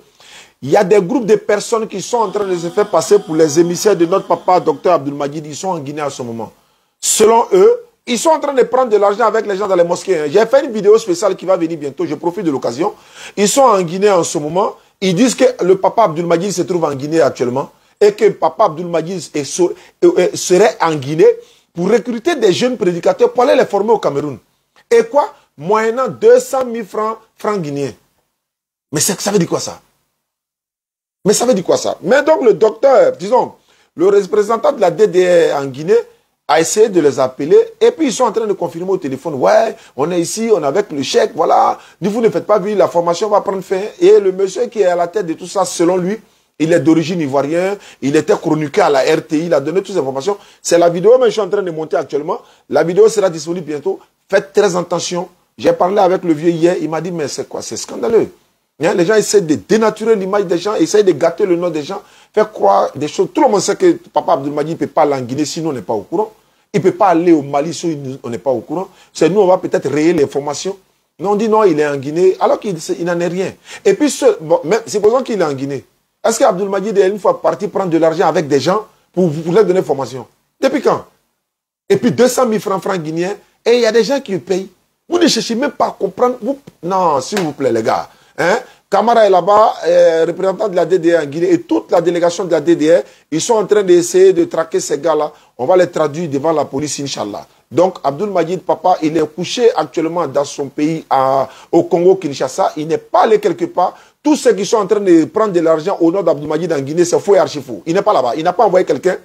Il y a des groupes de personnes qui sont en train de se faire passer pour les émissaires de notre papa, Dr Abdul-Majid. Ils sont en Guinée à ce moment. Selon eux, ils sont en train de prendre de l'argent avec les gens dans les mosquées. J'ai fait une vidéo spéciale qui va venir bientôt. Je profite de l'occasion. Ils sont en Guinée en ce moment. Ils disent que le papa Abdul-Majid se trouve en Guinée actuellement. Et que papa Abdul-Majid serait en Guinée pour recruter des jeunes prédicateurs pour aller les former au Cameroun. Et quoi? Moyennant 200 000 francs guinéens. Mais ça veut dire quoi ça? Mais ça veut dire quoi ça? Mais donc le docteur, disons, le représentant de la DDR en Guinée a essayé de les appeler et puis ils sont en train de confirmer au téléphone. Ouais, on est ici, on est avec le chèque, voilà. Vous ne faites pas venir, la formation va prendre fin. Et le monsieur qui est à la tête de tout ça, selon lui, il est d'origine ivoirienne, il était chroniqueur à la RTI, il a donné toutes ces informations. C'est la vidéo, mais je suis en train de monter actuellement. La vidéo sera disponible bientôt. Faites très attention. J'ai parlé avec le vieux hier, il m'a dit, mais c'est quoi? C'est scandaleux. Les gens essaient de dénaturer l'image des gens, essayent de gâter le nom des gens, faire croire des choses. Tout le monde sait que papa Abdul-Majid ne peut pas aller en Guinée sinon on n'est pas au courant. Il ne peut pas aller au Mali si on n'est pas au courant. C'est nous, on va peut-être rayer l'information. Non, on dit non, il est en Guinée, alors qu'il n'en est rien. Et puis, supposons qu'il est en Guinée. Est-ce qu'Abdul-Majid est une fois parti prendre de l'argent avec des gens pour leur donner formation? Depuis quand? Et puis 200 000 francs guinéens, et il y a des gens qui payent. Vous ne cherchez même pas à comprendre. Non, s'il vous plaît, les gars. Hein? Camara est là-bas, représentant de la DDR en Guinée, et toute la délégation de la DDR, ils sont en train d'essayer de traquer ces gars-là. On va les traduire devant la police, Inch'Allah. Donc, Abdul-Majid, papa, il est couché actuellement dans son pays, au Congo-Kinshasa. Il n'est pas allé quelque part. Tous ceux qui sont en train de prendre de l'argent au nom d'Abdul-Majid en Guinée, c'est faux et archi-faux. Il n'est pas là-bas. Il n'a pas envoyé quelqu'un.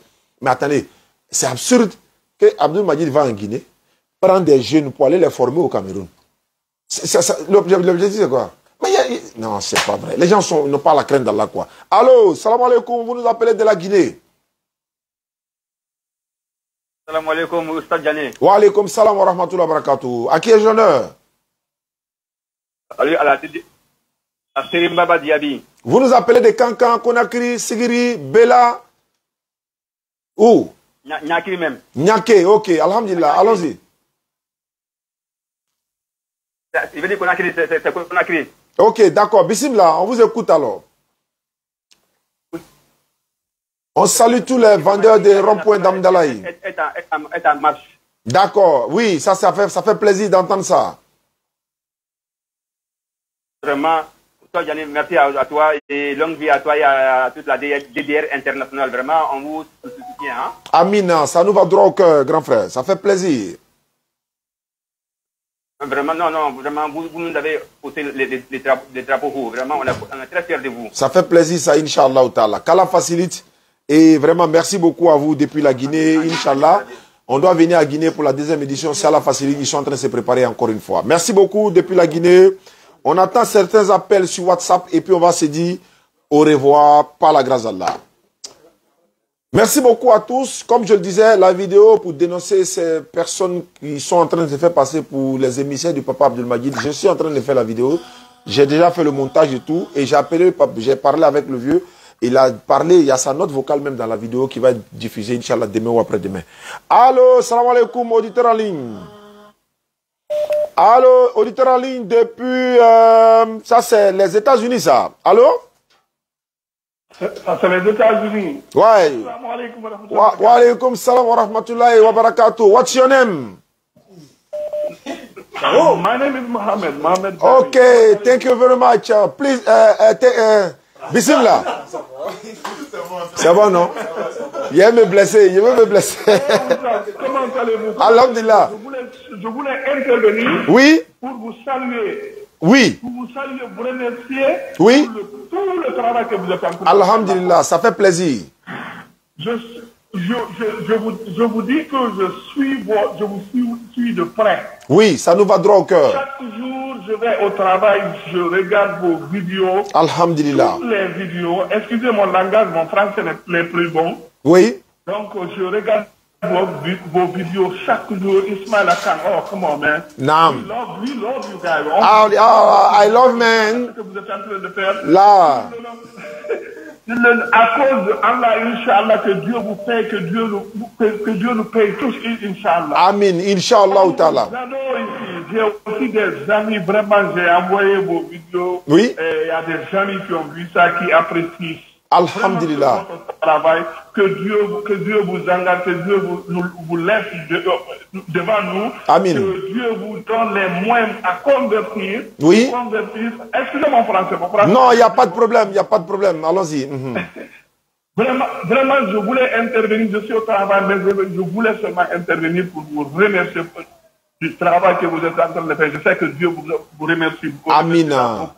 Mais attendez, c'est absurde que Abdul-Majid va en Guinée, prendre des jeunes pour aller les former au Cameroun. L'objectif, c'est quoi? Mais non, c'est pas vrai. Les gens n'ont pas la crainte d'Allah, quoi. Allô, salam alaikum, vous nous appelez de la Guinée. Salam alaikum, Oustad Diané. Wa alaikum salam wa rahmatullahi wa barakatuh. À qui est l'honneur? À Serim Baba Diaby. Vous nous appelez de Kankan, Conakry, Sigiri, Bela. Où? Nyaki même. Nyake, ok, alhamdulillah, allons-y. Il veut dire Conakry, c'est Conakry. Ok, d'accord. Bismillah, on vous écoute alors. Oui. On salue tous les vendeurs de ronds-points d'Amdalaï. Est en marche. D'accord, oui, ça fait plaisir d'entendre ça. Vraiment, toi, Yannick, merci à toi et longue vie à toi et à toute la DDR internationale. Vraiment, on vous soutient. Hein? Amina, ça nous va droit au cœur, grand frère. Ça fait plaisir. Vraiment, non, vraiment, vous nous avez posé les drapeaux hauts. Vraiment, on est très fiers de vous. Ça fait plaisir, ça, Inch'Allah. Qu'Allah facilite. Et vraiment, merci beaucoup à vous depuis la Guinée, Inch'Allah. On doit venir à Guinée pour la deuxième édition. Si Allah facilite, ils sont en train de se préparer encore une fois. Merci beaucoup depuis la Guinée. On attend certains appels sur WhatsApp et puis on va se dire au revoir par la grâce d'Allah. Merci beaucoup à tous. Comme je le disais, la vidéo pour dénoncer ces personnes qui sont en train de se faire passer pour les émissaires du papa Abdul-Majid. Je suis en train de faire la vidéo. J'ai déjà fait le montage et tout. Et j'ai parlé avec le vieux. Il a parlé, il y a sa note vocale même dans la vidéo qui va être diffusée, Inch'Allah, demain ou après-demain. Allô, salam alaikum, auditeur en ligne. Allô, auditeur en ligne depuis... ça, c'est les États-Unis, ça. Allô? Ça, c'est les États-Unis. Ouais. Wa alaikum salam wa rahmatullahi wa barakatuh. What's your name? Oh, my name is Mohammed. Okay, thank you very much. Please, Bismillah. C'est bon, non? Il veut me blesser, Comment allez-vous? Alhamdulillah. Je voulais intervenir. Oui. Pour vous saluer. Oui. Pour vous saluer, vous remercier. Oui. Pour tout le travail que vous avez fait. Alhamdulillah, ça fait plaisir. Je vous dis que je vous suis de près. Oui, ça nous va droit au cœur. Chaque jour, je vais au travail, je regarde vos vidéos. Alhamdulillah. Toutes les vidéos. Excusez mon langage, mon français n'est plus bon. Oui. Donc, je regarde vos vidéos chaque jour. Ismail Akan, oh, come on, man. Naam. We love you guys. I love, man. Que vous êtes en train de faire. Là. À cause de Allah, Inch'Allah, que Dieu vous paye, que Dieu nous paye tous, Inch'Allah. Amin, Inch'Allah. J'adore ici. j'ai aussi des amis, vraiment, j'ai envoyé vos vidéos. Oui. Il y a des amis qui ont vu ça, qui apprécient. Alhamdulillah. Travail, que Dieu vous engage, que Dieu vous laisse devant nous. Amin. Que Dieu vous donne les moyens à convertir. Oui. Excusez mon français. Non, il n'y a pas de problème, il n'y a pas de problème. Allons-y. Vraiment, je voulais intervenir. Je suis au travail, mais je voulais seulement intervenir pour vous remercier du travail que vous êtes en train de faire. Je sais que Dieu vous remercie beaucoup. Amina.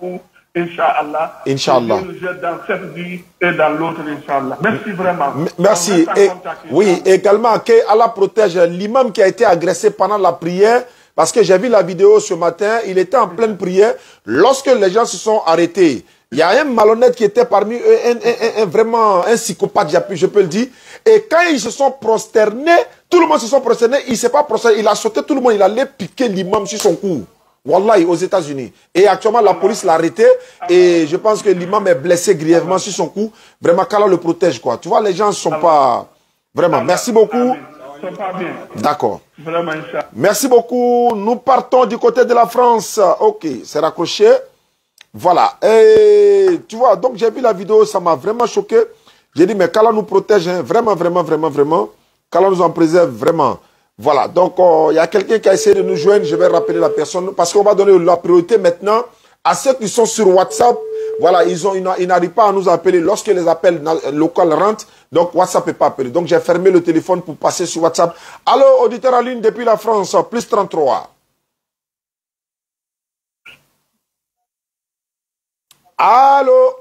Inch'Allah. Inch'Allah. Dans cette vie et dans l'autre, Inch'Allah. Merci vraiment. Merci. Et, oui, également, que Allah protège l'imam qui a été agressé pendant la prière. Parce que j'ai vu la vidéo ce matin, il était en pleine prière. Lorsque les gens se sont arrêtés, il y a un malhonnête qui était parmi eux, vraiment un psychopathe, je peux le dire. Et quand ils se sont prosternés, tout le monde se sont prosternés, il ne s'est pas prosterné, il a sauté tout le monde, il allait piquer l'imam sur son cou. Wallahi, aux États-Unis. Et actuellement, la police l'a arrêté. Et je pense que l'imam est blessé grièvement sur son cou. Vraiment, qu'Allah le protège, quoi. Tu vois, les gens ne sont pas... Vraiment, merci beaucoup. D'accord. Merci beaucoup. Nous partons du côté de la France. Ok, c'est raccroché. Voilà. Et tu vois, donc j'ai vu la vidéo, ça m'a vraiment choqué. J'ai dit, mais qu'Allah nous protège, hein. Vraiment, vraiment, vraiment, vraiment. Qu'Allah nous en préserve, vraiment. Voilà, donc il y a quelqu'un qui a essayé de nous joindre, je vais rappeler la personne, parce qu'on va donner la priorité maintenant à ceux qui sont sur WhatsApp. Voilà, ils n'arrivent pas à nous appeler lorsque les appels locaux rentrent, donc WhatsApp n'est pas appelé. Donc j'ai fermé le téléphone pour passer sur WhatsApp. Allô, auditeur en ligne depuis la France, plus 33. Allô.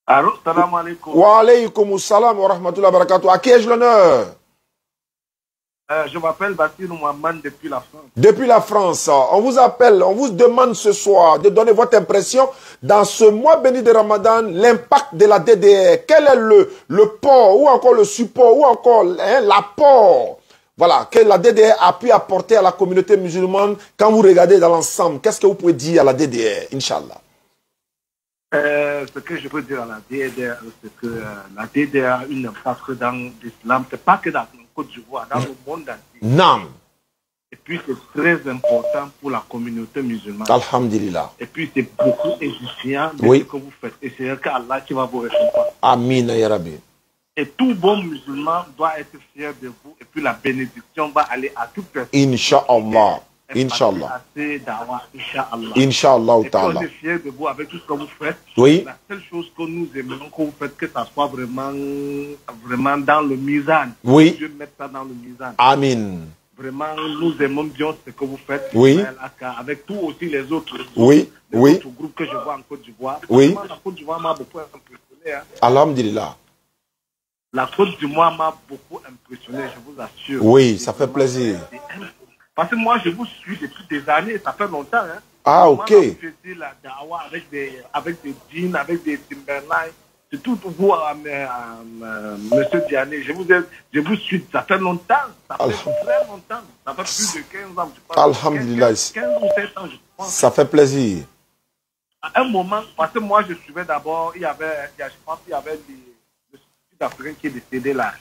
Allô, salam alaikum. Wa alaykoum salam wa rahmatullahi wa barakatuh. À qui ai-je l'honneur? Je m'appelle Bassir Mouhamad depuis la France. Depuis la France, on vous appelle, on vous demande ce soir de donner votre impression dans ce mois béni de Ramadan, l'impact de la DDR. Quel est le port ou encore le support ou encore l'apport, voilà, que la DDR a pu apporter à la communauté musulmane quand vous regardez dans l'ensemble. Qu'est-ce que vous pouvez dire à la DDR, Inch'Allah? Ce que je peux dire à la DDR, c'est que la DDR a une impact dans l'islam, c'est pas que dans le Côte d'Ivoire, dans le monde entier. Non. Et puis c'est très important pour la communauté musulmane. Alhamdulillah. Et puis c'est beaucoup édifiant de ce que vous faites. Et c'est qu'Allah qui va vous récompenser. Amin, ya Rabbi. Et tout bon musulman doit être fier de vous. Et puis la bénédiction va aller à toute personne. Inch'Allah. Inch'Allah. Inch'Allah. Et puis on est fier de vous avec tout ce que vous faites. Oui. La seule chose que nous aimons que vous faites, que ça soit vraiment dans le mizan. Oui. Dieu mette ça dans le mizan. Amin. Vraiment, nous aimons bien ce que vous faites. Oui. Avec tous aussi les autres. Oui. Les autres groupes que je vois en Côte d'Ivoire. Oui. La Côte d'Ivoire m'a beaucoup impressionné. Hein. Alhamdulillah. La Côte d'Ivoire m'a beaucoup impressionné, je vous assure. Oui, ça fait plaisir. Parce que moi, je vous suis depuis des années, ça fait longtemps. Hein. Ah, ok. Moi, je faisais la dawa avec des djinns, avec des Timberline. C'est tout vous, monsieur Diané. Je vous suis, ça fait longtemps. Ça fait très longtemps. Ça fait plus de 15 ans. Alhamdulillah. 15 ou 7 ans, je pense. Ça fait plaisir. À un moment, parce que moi, je suivais d'abord, je pense qu'il y avait le Sud-Africain qui est décédé là.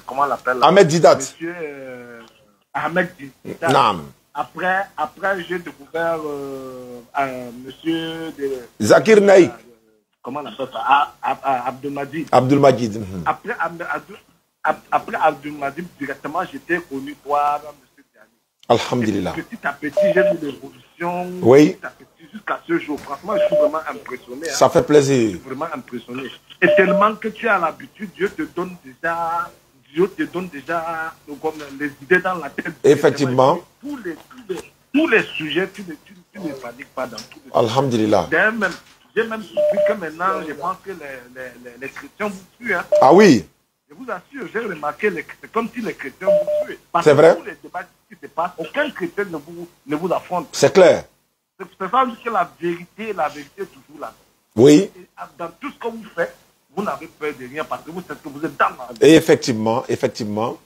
Comment on l'appelle là? Ahmed Didat. Monsieur Ahmed Didat. Naam. Après j'ai découvert monsieur Zakir Naïk. Comment on appelle ça? Abdelmadid. Abdelmadid. Après Abdelmadid, directement, j'étais connu par monsieur Diané. Alhamdulillah. Petit à petit, j'ai vu l'évolution. Oui. Petit à petit, jusqu'à ce jour. Franchement, je suis vraiment impressionné. Ça fait plaisir. Je suis vraiment impressionné. Et tellement que tu as l'habitude, Dieu te donne déjà comme les idées dans la tête. Effectivement. Tous les sujets, tu ne paniques pas dans tous les sujets. Alhamdulillah. J'ai même compris que maintenant, je pense que les chrétiens vous tuent. Hein. Ah oui. Je vous assure, j'ai remarqué, c'est comme si les chrétiens vous tuent. C'est vrai. Tous les débats qui se passent, aucun chrétien ne vous affronte. C'est clair. C'est ça que la vérité est toujours là. Oui. Et dans tout ce que vous faites, vous n'avez peur de rien parce que vous savez que vous êtes dans la vie. Et effectivement, effectivement.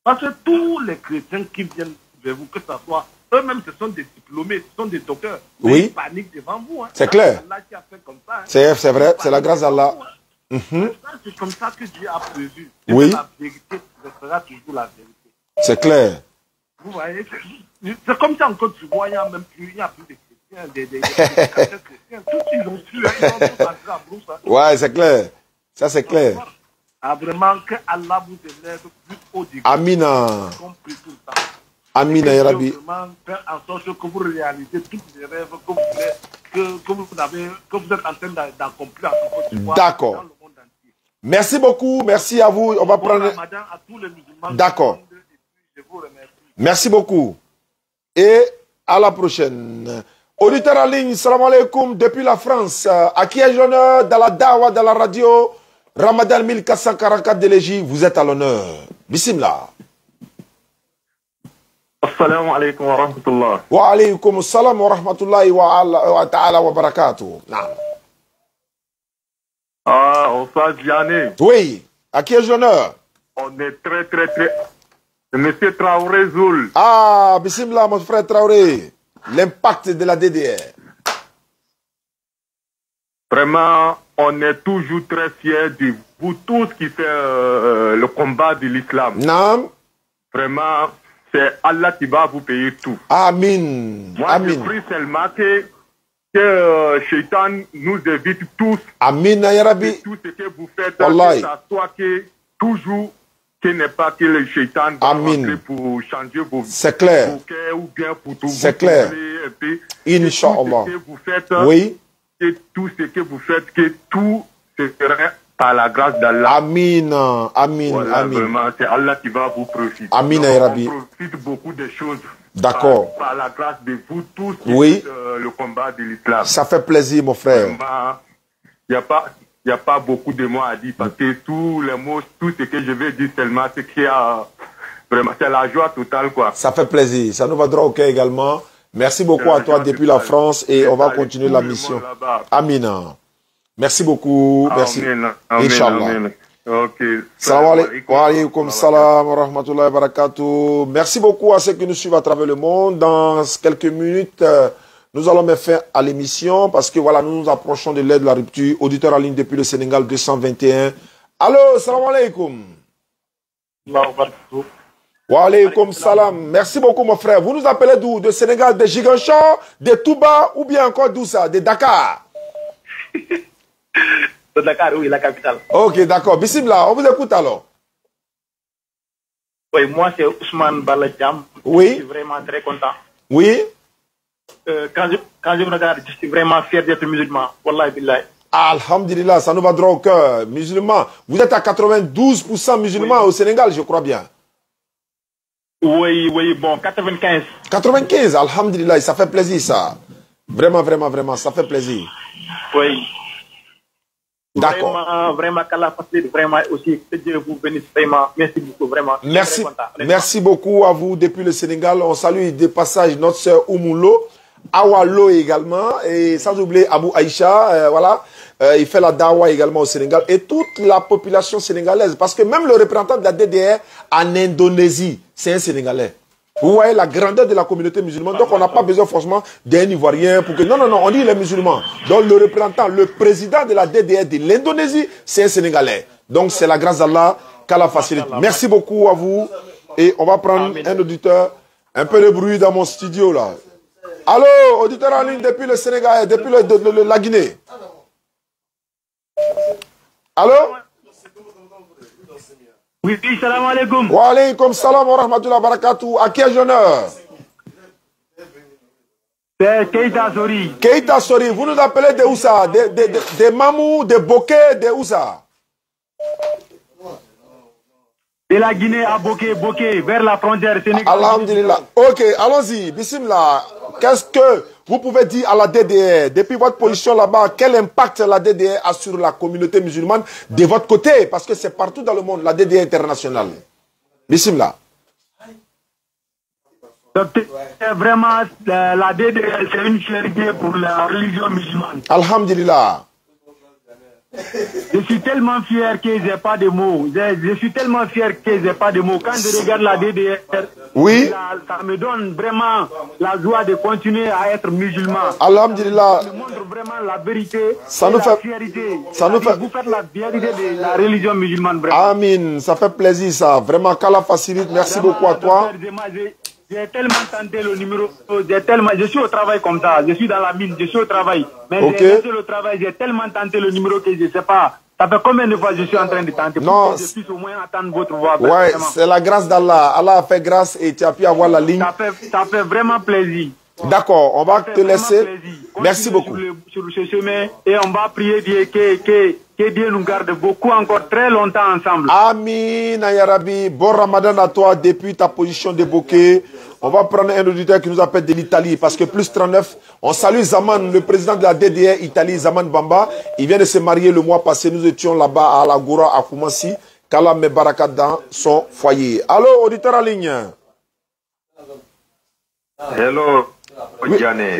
Parce que tous les chrétiens qui viennent vers vous, que ce soit eux-mêmes, ce sont des diplômés, ce sont des docteurs. Oui. Ils paniquent devant vous. Hein. C'est clair. Allah qui a fait comme ça, hein. C'est vrai, c'est la grâce d'Allah. C'est comme ça que Dieu a prévu. Oui. La vérité restera toujours la vérité. C'est clair. Vous voyez, c'est comme ça en Côte d'Ivoire, il n'y a même plus, il n'y a plus de chrétiens, des chrétiens. Tous ils ont su, ils ont tous entré à Brousse. Ouais, c'est clair. Ça, c'est clair. Ah, vraiment, que Allah vous élève plus haut du Amina. Amina, ya Rabbi. Vraiment, faire en sorte que vous réalisez tous les rêves que vous êtes en train d'accomplir en Côte d'Ivoire. D'accord. Merci beaucoup. Merci à vous. On va prendre. D'accord. Merci beaucoup. Et à la prochaine. Auditeur en ligne, salam alaikum, depuis la France. À qui ai-je l'honneur dans la dawa, dans la radio Ramadan 1444 de l'Égypte, vous êtes à l'honneur. Bismillah. Assalamu alaikum wa rahmatullah. Wa alaikum assalam wa rahmatullahi wa ta'ala wa barakatuh. Ah, on s'est Diané. Oui. À qui ai-je l'honneur? On est très. Monsieur Traoré Zoul. Ah, bismillah, mon frère Traoré. L'impact de la DDR. Vraiment, on est toujours très fiers de vous tous qui faites le combat de l'islam. Non. Vraiment, c'est Allah qui va vous payer tout. Amin. Moi, Amin. je prie seulement que Shaitan nous évite tous. Amin, ya Rabbi. Tout ce que vous faites, Wallahi. que ça soit que toujours qu'il n'est pas que le Shaitan va rentrer pour changer vos clair. cœurs ou bien pour tout. C'est clair. Inch'Allah. Oui. Que tout ce que vous faites, que tout se ferait par la grâce d'Allah. Amin. Amin. Voilà, Amin. vraiment, c'est Allah qui va vous profiter. Amin, donc, ya Rabbi. on profite beaucoup de choses. D'accord. Par la grâce de vous tous qui Oui. faites le combat de l'islam. Ça fait plaisir, mon frère. Il n'y a pas beaucoup de mots à dire parce que tous les mots, tout ce que je vais dire seulement, c'est qu'il y a vraiment, c'est la joie totale, quoi. Ça fait plaisir. Ça nous va droit au cœur également. Merci beaucoup à toi depuis la France et on va continuer la mission. Amina. Merci beaucoup. Merci. Inch'Allah. Ok. Salam alaikum salam wa rahmatullahi wa barakatuh. Merci beaucoup à ceux qui nous suivent à travers le monde. Dans quelques minutes, nous allons mettre fin à l'émission parce que voilà, nous nous approchons de l'heure de la rupture. Auditeur en ligne depuis le Sénégal 221. Allô, salam alaikum. Wa alaikum salam. Merci beaucoup, mon frère. Vous nous appelez d'où? De Sénégal, de Ziguinchor, de Touba ou bien encore d'où ça? De Dakar? De Dakar, oui, la capitale. Ok, d'accord. Bismillah, on vous écoute alors. Oui, moi c'est Ousmane Baladjam. Oui. Je suis vraiment très content. Oui. Quand je me regarde, je suis vraiment fier d'être musulman. Wallahi billahi. Alhamdulillah, ça nous va droit au cœur. Musulman. Vous êtes à 92% musulmans au Sénégal, je crois bien. Oui, oui, bon, 95. 95, alhamdulillah, ça fait plaisir ça. Vraiment, vraiment, vraiment, ça fait plaisir. Oui. D'accord. Vraiment, qu'Allah facilite, vraiment aussi, que Dieu vous bénisse, vraiment. Merci beaucoup, vraiment. Merci, merci beaucoup à vous depuis le Sénégal. On salue de passage notre sœur Oumoulo, Awalo également, et sans oublier Abou Aïcha, voilà. Il fait la dawa également au Sénégal et toute la population sénégalaise. Parce que même le représentant de la DDR en Indonésie, c'est un Sénégalais. Vous voyez la grandeur de la communauté musulmane. Donc on n'a pas besoin forcément d'un Ivoirien pour que... Non, non, non, on dit les musulmans. Donc le représentant, le président de la DDR de l'Indonésie, c'est un Sénégalais. Donc c'est la grâce d'Allah qu'Allah facilite. Merci beaucoup à vous. Et on va prendre un auditeur. Un peu de bruit dans mon studio là. Allô, auditeur en ligne depuis le Sénégal, depuis la Guinée. Allô? Oui, salam alaikum. Wa alaikum salam wa rahmatullahi wa barakatuh. À qui ai-je l'honneur? C'est Keita Sori. Keita Sori, vous nous appelez de où ça? De Mamou, de Boké, de où ça? De la Guinée à Boké, vers la frontière sénégalaise. Alhamdulillah. Ok, allons-y. Bismillah. Qu'est-ce que vous pouvez dire à la DDR, depuis votre position là-bas, quel impact la DDR a sur la communauté musulmane de votre côté? Parce que c'est partout dans le monde, la DDR internationale. Bismillah. Vraiment, la DDR, c'est une fierté pour la religion musulmane. Alhamdulillah. Je suis tellement fier que j'ai pas de mots. Je suis tellement fier que j'ai pas de mots. Quand je regarde la DDR, oui, ça me donne vraiment la joie de continuer à être musulman. Alhamdulillah. Ça me montre vraiment la vérité, ça nous la fait, fierté. Ça nous fait, vous faites la vérité de la religion musulmane. Vraiment. Amin. Ça fait plaisir ça. Vraiment, qu'Allah facilite. Merci vraiment, beaucoup à toi. J'ai tellement tenté le numéro, je suis au travail comme ça, je suis dans la mine, je suis au travail. Mais j'ai laissé le travail, j'ai tellement tenté le numéro que je ne sais pas. Ça fait combien de fois je suis en train de tenter pour que je puisse au moins attendre votre voix. Ouais, c'est la grâce d'Allah. Allah a fait grâce et tu as pu avoir la ligne. Ça fait vraiment plaisir. D'accord, on va te laisser. Merci beaucoup. Sur ce chemin et on va prier Dieu que Dieu nous garde beaucoup encore très longtemps ensemble. Amin, ya Rabbi. Bon Ramadan à toi depuis ta position de bokeh. On va prendre un auditeur qui nous appelle de l'Italie parce que plus 39. On salue Zaman, le président de la DDR Italie, Zaman Bamba. Il vient de se marier le mois passé. Nous étions là-bas à la Goura, à Koumassi. Kala met barakat dans son foyer. Allô, auditeur en ligne. Hello.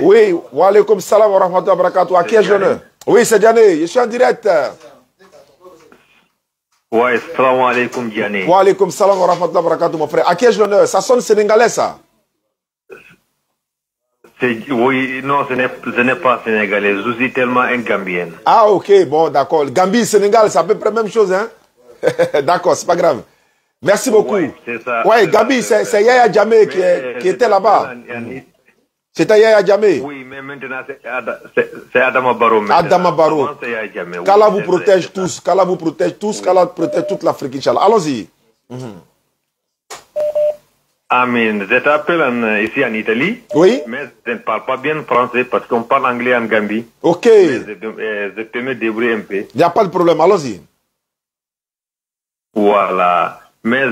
Oui, wa alaykoum salam wa rahmatullahi wa barakatuh. À qui est-ce l'honneur? Oui, c'est Diané, je suis en direct. Ouais, salam alaikum Diané. Wa alaykoum salam wa rahmatullahi wa barakatuh, mon frère. À qui est-ce l'honneur? Ça sonne sénégalais, ça? Oui, non, ce n'est pas sénégalais. Je suis tellement un Gambien. Ah, ok, bon, d'accord. Gambie, Sénégal, c'est à peu près la même chose, hein? D'accord, c'est pas grave. Merci beaucoup. Oui, c'est ça. Ouais, Gambie, c'est Yaya Jammeh qui était là-bas. C'était Yaya Jammeh. Oui, mais maintenant c'est Adama Barrow. Adama Barrow. Qu'Allah vous protège tous. Qu'Allah vous protège tous. Qu'Allah protège toute l'Afrique, Inch'Allah. Allons-y. Amen. Je t'appelle ici en Italie. Oui. Mais je ne parle pas bien français parce qu'on parle anglais en Gambie. Ok. Mais je peux me débrouiller un peu. Il n'y a pas de problème. Allons-y. Voilà. Mais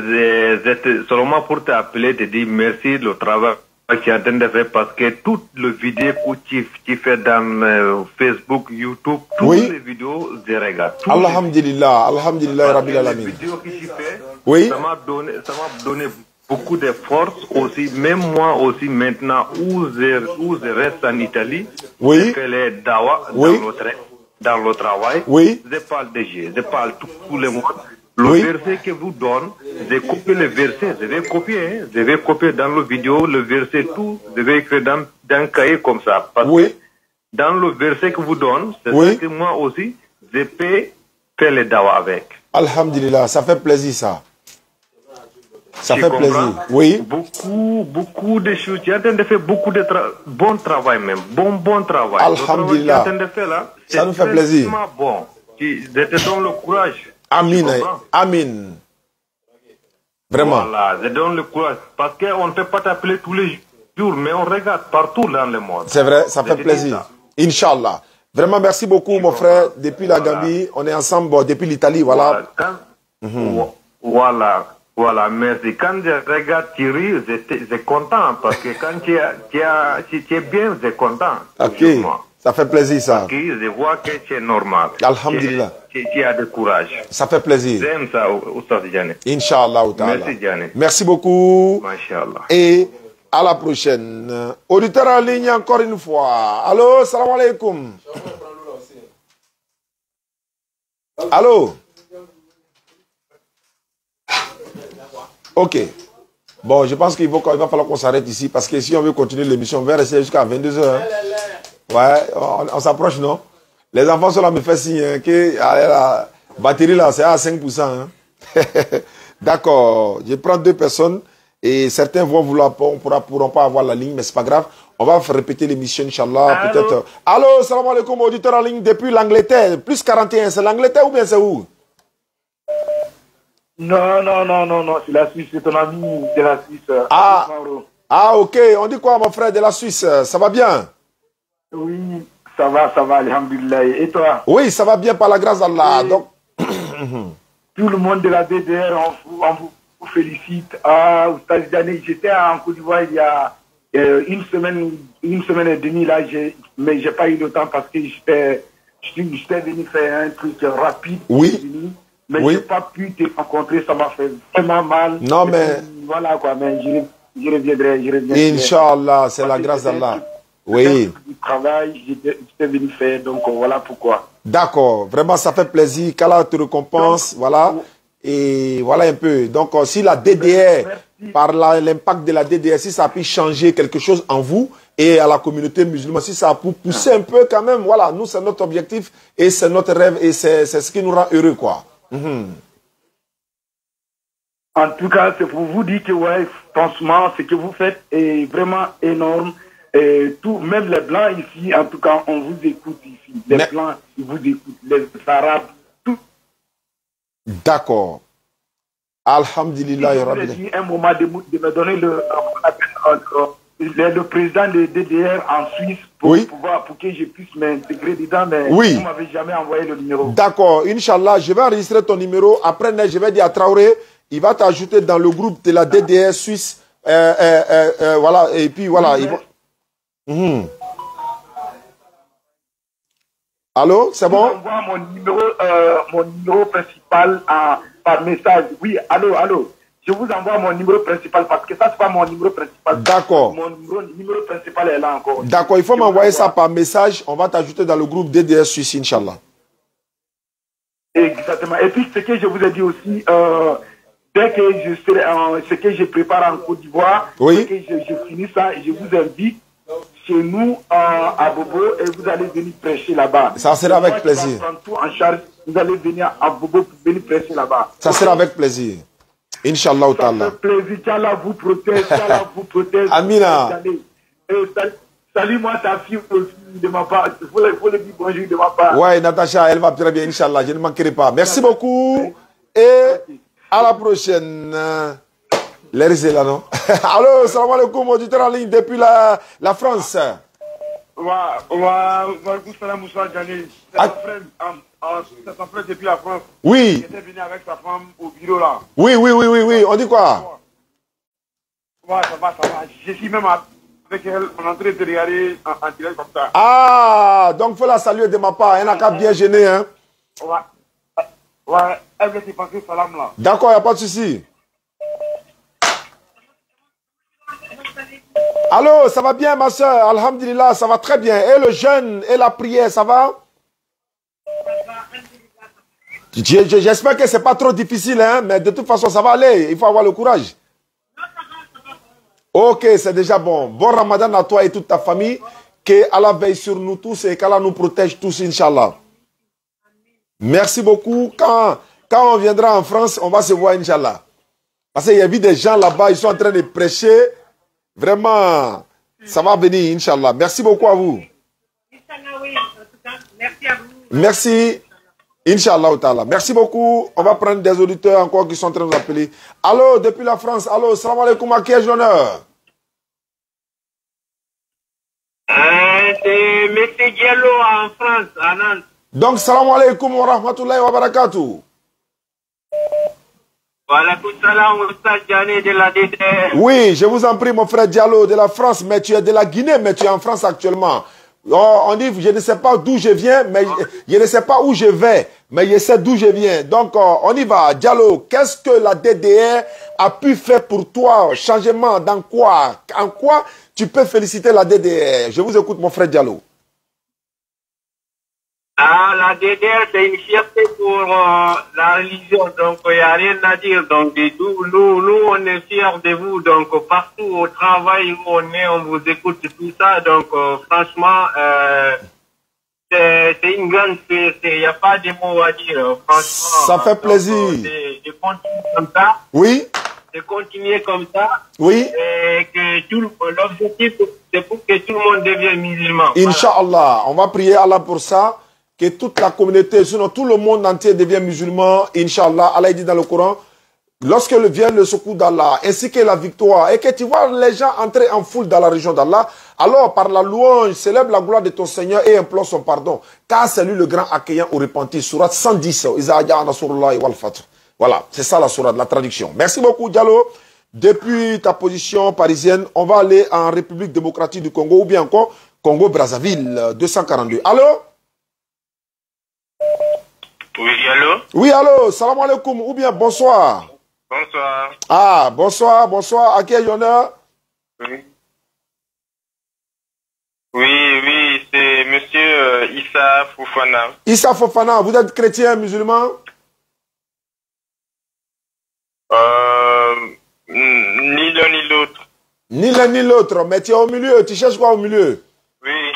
seulement pour t'appeler, te dire merci le travail que tu es en train de faire parce que toutes les vidéos que tu fais dans Facebook, YouTube, toutes les vidéos, je regarde. Alhamdulillah, Alhamdulillah, Rabbil Alamin. Les vidéos que tu fais, oui. ça m'a donné beaucoup de force aussi, même moi aussi maintenant où je reste en Italie, oui. je fais les dawa dans le travail, oui. Je parle de Dieu, je parle tout le monde. Le verset que vous donne, j'ai copié le verset, je vais copier dans la vidéo le verset tout, je vais écrire dans un cahier comme ça. Parce que dans le verset que vous donne, c'est ça que moi aussi, je peux faire les dawa avec. Alhamdulillah, ça fait plaisir ça. Ça fait plaisir. Oui. Beaucoup de choses. Tu es en train de faire beaucoup de bon travail même. Bon travail. Alhamdulillah. Tu es en train de faire là, ça nous fait plaisir. Bon. Je te donne le courage. Amin. Amin. Vraiment. Voilà, je donne le courage. Parce qu'on ne peut pas t'appeler tous les jours, mais on regarde partout dans le monde. C'est vrai, ça fait plaisir. Inch'Allah. Vraiment, merci beaucoup, mon frère. Depuis la Gambie, on est ensemble, bon, depuis l'Italie, voilà. Voilà, merci. Quand je regarde Thierry, j'ai content, parce que quand tu es bien, j'ai content. Ok, ça fait plaisir, ça. Ok, je vois que tu es normal. Alhamdulillah. Tu as de courage. Ça fait plaisir. J'aime ça, Oustaz Diané. Inch'Allah. Merci, Diané. Merci beaucoup. Masha'Allah. Et à la prochaine. Auditeur en ligne, encore une fois. Allô, salam alaikum. Allô. Ok. Bon, je pense qu'il va falloir qu'on s'arrête ici parce que si on veut continuer l'émission, on va rester jusqu'à 22h. Hein. Ouais, on s'approche, non? Les enfants sont là, me font signe que la batterie là, c'est à 5%. Hein. D'accord. Je prends 2 personnes et certains vont pourront pas avoir la ligne, mais c'est pas grave. On va répéter l'émission, Inch'Allah. Peut-être. Allô, salam alaikum, auditeur en ligne depuis l'Angleterre. Plus 41, c'est l'Angleterre ou bien c'est où? Non, c'est la Suisse, c'est ton ami de la Suisse. Ah, ok. On dit quoi, mon frère de la Suisse? Ça va bien? Oui, ça va, alhamdulillah. Et toi? Oui, ça va bien par la grâce d'Allah. Donc... Tout le monde de la DDR, on vous félicite. Ah, Oustaz Diané, j'étais en Côte d'Ivoire il y a une semaine et demie, là, mais j'ai pas eu le temps parce que j'étais venu faire un truc rapide. Oui. Mais j'ai pas pu te rencontrer, ça m'a fait vraiment mal. Non, mais... Voilà quoi, mais je reviendrai. Inch'Allah, c'est la grâce d'Allah. Oui. Du travail, j'étais venu faire, donc voilà pourquoi. D'accord, vraiment ça fait plaisir, qu'Allah te récompense, donc, voilà. Et voilà un peu. Donc si la DDR, par l'impact de la DDR, si ça a pu changer quelque chose en vous et à la communauté musulmane, si ça a pu pousser un peu quand même, voilà, nous c'est notre objectif et c'est notre rêve et c'est ce qui nous rend heureux, quoi. En tout cas, c'est pour vous dire que ouais, franchement, ce que vous faites est vraiment énorme. Et tout, même les Blancs ici, en tout cas, on vous écoute ici. Les Blancs, ils vous écoutent. Les Arabes, tout. D'accord. Alhamdulillah. Si vous avez dit un moment de me donner le président de DDR en Suisse pour que je puisse m'intégrer dedans, mais vous ne m'avez jamais envoyé le numéro. D'accord. Inch'Allah, je vais enregistrer ton numéro. Après, je vais dire à Traoré, il va t'ajouter dans le groupe de la DDR Suisse. Voilà. Et puis voilà. Allô, c'est bon? J'envoie mon numéro principal par message. Oui, allô. Je vous envoie mon numéro principal parce que ça, c'est pas mon numéro principal. D'accord. Mon numéro principal est là encore. D'accord, il faut m'envoyer ça par message. On va t'ajouter dans le groupe DDR Suisse, Inch'Allah. Exactement. Et puis, ce que je vous ai dit aussi, dès que ce que je prépare en Côte d'Ivoire, dès que je finis ça, je vous invite chez nous à Bobo et vous allez venir prêcher là-bas. Ça sera avec plaisir. Prendre tout en charge, vous allez venir à Bobo pour venir prêcher là-bas. Ça sera avec plaisir. Inch'Allah. Ça fait plaisir. qu'Allah vous protège. qu'Allah vous protège. Amina. Salut-moi ta fille aussi de ma part. Il faut le dire bonjour de ma part. Ouais, Natacha, elle va très bien, Inch'Allah. Je ne manquerai pas. Merci beaucoup. Et à la prochaine. L'air est là, non? Allô, salam alaikum, auditeur en ligne depuis la France. C'est son frère depuis la France. Oui. Il était venu avec sa femme au bureau là. Oui. On dit quoi? Ouais, ça va. Je suis même avec elle. On est en train de regarder en direct comme ça. Ah, donc il faut la saluer de ma part. Elle n'a qu'à bien gêner, hein? Ouais, elle veut se passer salam là. D'accord, il n'y a pas de souci. Allô, ça va bien ma soeur? Alhamdulillah, ça va très bien. Et le jeûne et la prière, ça va? J'espère que ce n'est pas trop difficile, hein? Mais de toute façon, ça va aller. Il faut avoir le courage. Ok, c'est déjà bon. Bon Ramadan à toi et toute ta famille. Que Allah veille sur nous tous et qu'Allah nous protège tous, Inch'Allah. Merci beaucoup. Quand on viendra en France, on va se voir, Inch'Allah. Parce qu'il y a vu des gens là-bas, ils sont en train de prêcher. Vraiment, ça va venir, Inch'Allah. Merci beaucoup à vous. Merci à vous. Merci. Inch'Allah ta'ala. Merci beaucoup. On va prendre des auditeurs encore qui sont en train de nous appeler. Allô, depuis la France. Allô, salam alaikum, à qui ai-je l'honneur? C'est M. Diallo en France, à Nantes. Donc, salam alaikum wa rahmatullahi wa barakatuh. Voilà, tout salam, Oustaz Diané de la DDR. Oui, je vous en prie, mon frère Diallo de la France, mais tu es de la Guinée, mais tu es en France actuellement. Oh, on dit, je ne sais pas d'où je viens, mais je ne sais pas où je vais, mais je sais d'où je viens. Donc, on y va. Diallo, qu'est-ce que la DDR a pu faire pour toi? Changement dans quoi? En quoi tu peux féliciter la DDR? Je vous écoute, mon frère Diallo. Ah, la DDR, c'est une fierté pour la religion, donc il n'y a rien à dire. Donc, nous, on est fiers de vous. Donc, partout au travail où on est, on vous écoute tout ça. Donc, franchement, c'est une grande fierté. Il n'y a pas de mots à dire. Franchement, ça fait plaisir. De continuer comme ça. Oui. De continuer comme ça. Oui. Et que l'objectif, c'est pour que tout le monde devienne musulman. Inch'Allah, voilà. On va prier Allah pour ça. Que toute la communauté, sinon tout le monde entier devient musulman, Inch'Allah. Allah dit dans le Coran, lorsque vient le secours d'Allah, ainsi que la victoire, et que tu vois les gens entrer en foule dans la région d'Allah, alors par la louange, célèbre la gloire de ton Seigneur et implore son pardon. Car c'est lui le grand accueillant au repenti. Surat 110, voilà, c'est ça la sourate, la traduction. Merci beaucoup, Diallo. Depuis ta position parisienne, on va aller en République démocratique du Congo, ou bien encore Congo-Brazzaville, 242. Allô? Oui, allô? Oui, allô, salam alaikum, ou bien bonsoir. Bonsoir. Ah, bonsoir, à qui est l'honneur? Oui. Oui, c'est monsieur Issa Fofana. Issa Fofana, vous êtes chrétien, musulman? Ni l'un ni l'autre. Ni l'un ni l'autre, mais tu es au milieu, tu cherches quoi au milieu? Oui.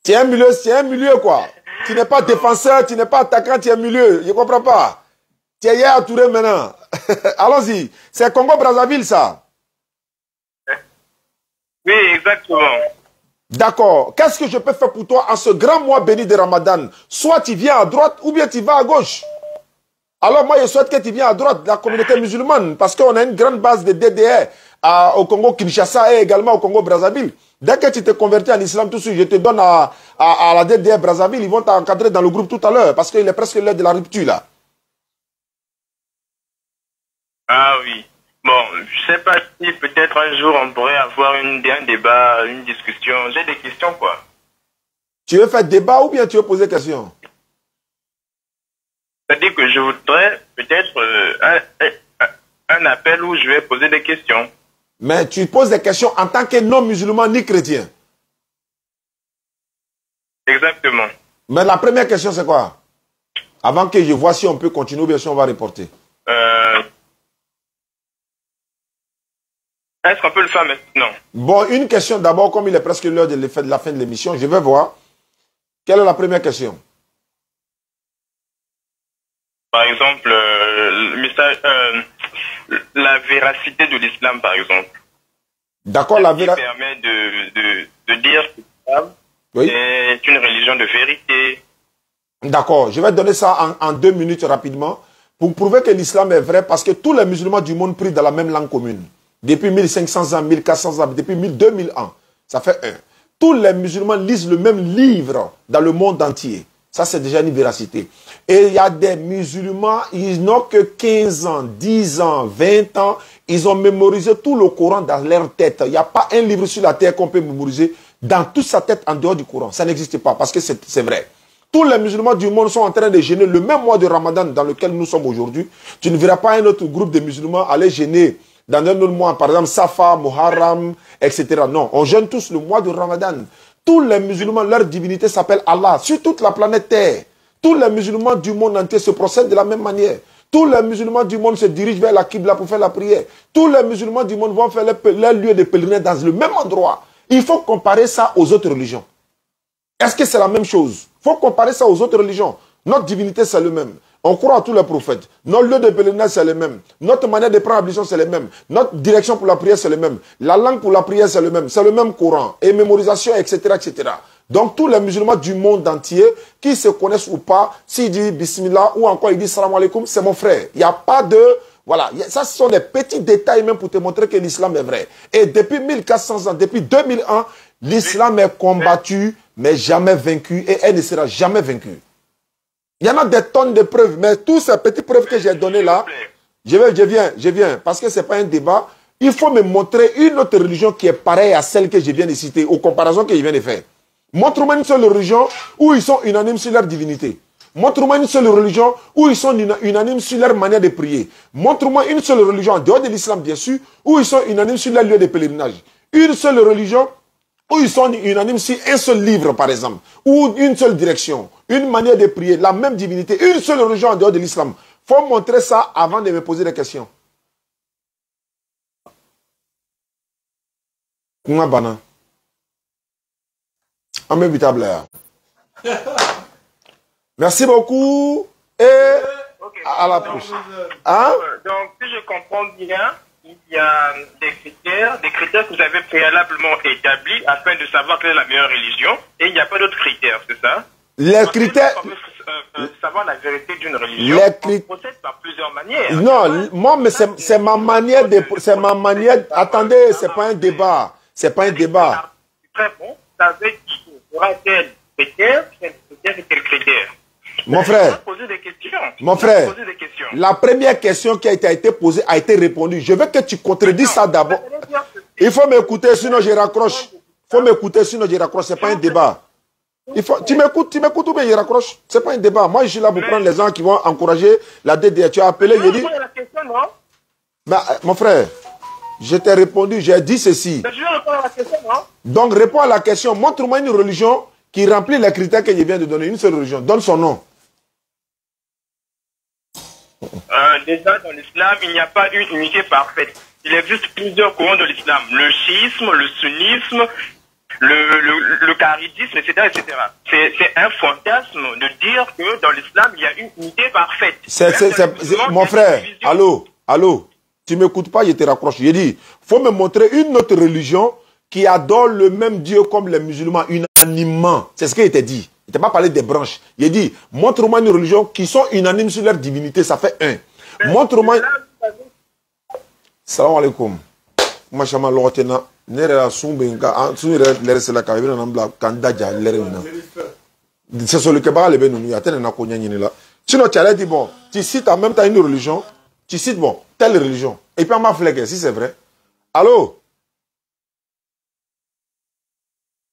Tu es un milieu quoi. Tu n'es pas défenseur, tu n'es pas attaquant, tu es milieu. Je ne comprends pas. Tu es hier à Touré maintenant. Allons-y. C'est Congo-Brazzaville, ça. Exactement. D'accord. Qu'est-ce que je peux faire pour toi en ce grand mois béni de Ramadan? Soit tu viens à droite ou bien tu vas à gauche. Alors moi, je souhaite que tu viennes à droite de la communauté musulmane parce qu'on a une grande base de DDR au Congo-Kinshasa et également au Congo-Brazzaville. Dès que tu te convertis en islam, tout de suite, je te donne à la DDR Brazzaville. Ils vont t'encadrer dans le groupe tout à l'heure parce qu'il est presque l'heure de la rupture là. Ah oui. Bon, je sais pas si peut-être un jour on pourrait avoir un débat, une discussion. J'ai des questions, quoi. Tu veux faire débat ou bien tu veux poser des questions? C'est-à-dire que je voudrais peut-être un appel où je vais poser des questions. Mais tu poses des questions en tant que non-musulman ni chrétien. Exactement. Mais la première question, c'est quoi? Avant que je vois si on peut continuer ou bien si on va reporter. Est-ce qu'on peut le faire maintenant? Bon, une question d'abord, comme il est presque l'heure de la fin de l'émission, je vais voir. Quelle est la première question? Par exemple, la véracité de l'islam, par exemple. D'accord, la véracité. Qui permet de dire que l'islam est une religion de vérité. D'accord, je vais donner ça en 2 minutes rapidement pour prouver que l'islam est vrai parce que tous les musulmans du monde prient dans la même langue commune. Depuis 1500 ans, 1400 ans, depuis 2000 ans. Ça fait 1. Tous les musulmans lisent le même livre dans le monde entier. Ça, c'est déjà une véracité. Et il y a des musulmans, ils n'ont que 15 ans, 10 ans, 20 ans. Ils ont mémorisé tout le Coran dans leur tête. Il n'y a pas un livre sur la terre qu'on peut mémoriser dans toute sa tête en dehors du Coran. Ça n'existe pas parce que c'est vrai. Tous les musulmans du monde sont en train de jeûner le même mois de Ramadan dans lequel nous sommes aujourd'hui. Tu ne verras pas un autre groupe de musulmans aller jeûner dans un autre mois, par exemple Safa, Muharram, etc. Non, on jeûne tous le mois de Ramadan. Tous les musulmans, leur divinité s'appelle Allah, sur toute la planète Terre. Tous les musulmans du monde entier se procèdent de la même manière. Tous les musulmans du monde se dirigent vers la Qibla pour faire la prière. Tous les musulmans du monde vont faire leur lieu de pèlerinage dans le même endroit. Il faut comparer ça aux autres religions. Est-ce que c'est la même chose? Il faut comparer ça aux autres religions. Notre divinité, c'est le même. On croit à tous les prophètes. Notre lieu de pèlerinage, c'est le même. Notre manière de prendre l'ablution, c'est le même. Notre direction pour la prière, c'est le même. La langue pour la prière, c'est le même. C'est le même Coran. Et mémorisation, etc., etc. Donc, tous les musulmans du monde entier, qui se connaissent ou pas, s'ils disent Bismillah ou encore ils disent Salam alaikum, c'est mon frère. Il n'y a pas de... Voilà. Ça, ce sont des petits détails même pour te montrer que l'islam est vrai. Et depuis 1400 ans, depuis 2000 ans, l'islam est combattu, mais jamais vaincu. Et elle ne sera jamais vaincue. Il y en a des tonnes de preuves, mais toutes ces petites preuves que j'ai données là, je viens, parce que ce n'est pas un débat. Il faut me montrer une autre religion qui est pareille à celle que je viens de citer, aux comparaisons que je viens de faire. Montre-moi une seule religion où ils sont unanimes sur leur divinité. Montre-moi une seule religion où ils sont unanimes sur leur manière de prier. Montre-moi une seule religion, en dehors de l'islam bien sûr, où ils sont unanimes sur leur lieu de pèlerinage. Une seule religion où ils sont unanimes sur un seul livre, par exemple, ou une seule direction, une manière de prier, la même divinité, une seule religion en dehors de l'islam. Il faut montrer ça avant de me poser des questions. Merci beaucoup et à la prochaine. Hein? Donc, si je comprends bien, il y a des critères que vous avez préalablement établis afin de savoir quelle est la meilleure religion, et il n'y a pas d'autres critères, c'est ça? Les critères... savoir la vérité d'une religion, on procède par plusieurs manières. Non, moi, mais c'est ma manière de... C'est ma manière... Attendez, c'est pas un débat. C'est pas un débat. Très bon, vous savez qu'il y aura tel critère et tel critère. Mon frère, la première question qui a été posée a été répondue. Je veux que tu contredis ça d'abord. Il faut m'écouter, sinon je raccroche. Il faut m'écouter, sinon je raccroche. Ce n'est pas un débat. Tu m'écoutes ou bien je raccroche? Ce n'est pas un débat. Moi, je suis là pour prendre les gens qui vont encourager la DDR. Tu as appelé, je dis... Mon frère, je t'ai répondu, j'ai dit ceci. Donc, réponds à la question. Montre-moi une religion qui remplit les critères que je viens de donner. Une seule religion. Donne son nom. Déjà, dans l'islam, il n'y a pas une unité parfaite. Il existe plusieurs courants de l'islam. Le chiisme, le sunnisme, le kharidisme, etc. etc. C'est un fantasme de dire que dans l'islam, il y a une unité parfaite. Mon frère, allô, tu ne m'écoutes pas, je te raccroche. J'ai dit, il faut me montrer une autre religion qui adorent le même Dieu comme les musulmans, unanimement. C'est ce qu'il était dit. Il n'a pas parlé des branches. Il a dit, montre-moi une religion qui sont unanimes sur leur divinité, ça fait un. Montre-moi... Salam alaikum. Machama lorotena. Nere sumbenga sunire lere sela ka bena nambla kandaja lere na. C'est sur le kebara le benu ya tena na konya nyini la. Sinon tu allais dire bon, tu cites en même temps une religion, tu cites bon, telle religion. Et puis on m'a flégué si c'est vrai. Allô?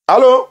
Allô?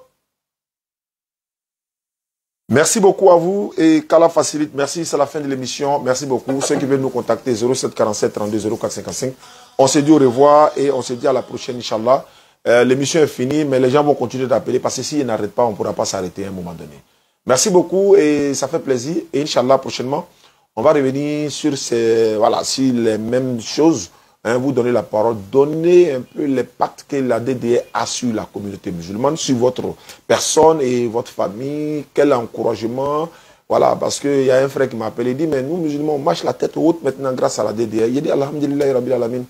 Merci beaucoup à vous et qu'Allah facilite. Merci, c'est la fin de l'émission. Merci beaucoup. Ceux qui veulent nous contacter, 07 47 32 04 55. On se dit au revoir et on se dit à la prochaine, Inch'Allah. L'émission est finie, mais les gens vont continuer d'appeler parce que s'ils n'arrêtent pas, on ne pourra pas s'arrêter à un moment donné. Merci beaucoup et ça fait plaisir. Et Inch'Allah, prochainement, on va revenir sur sur les mêmes choses. Hein, vous donnez la parole, donnez un peu l'impact que la DDR a sur la communauté musulmane, sur votre personne et votre famille, quel encouragement. Voilà, parce qu'il y a un frère qui m'a appelé, il dit, mais nous musulmans, on marche la tête haute maintenant grâce à la DDR. Il dit, Alhamdulillah, Rabbil Alamin.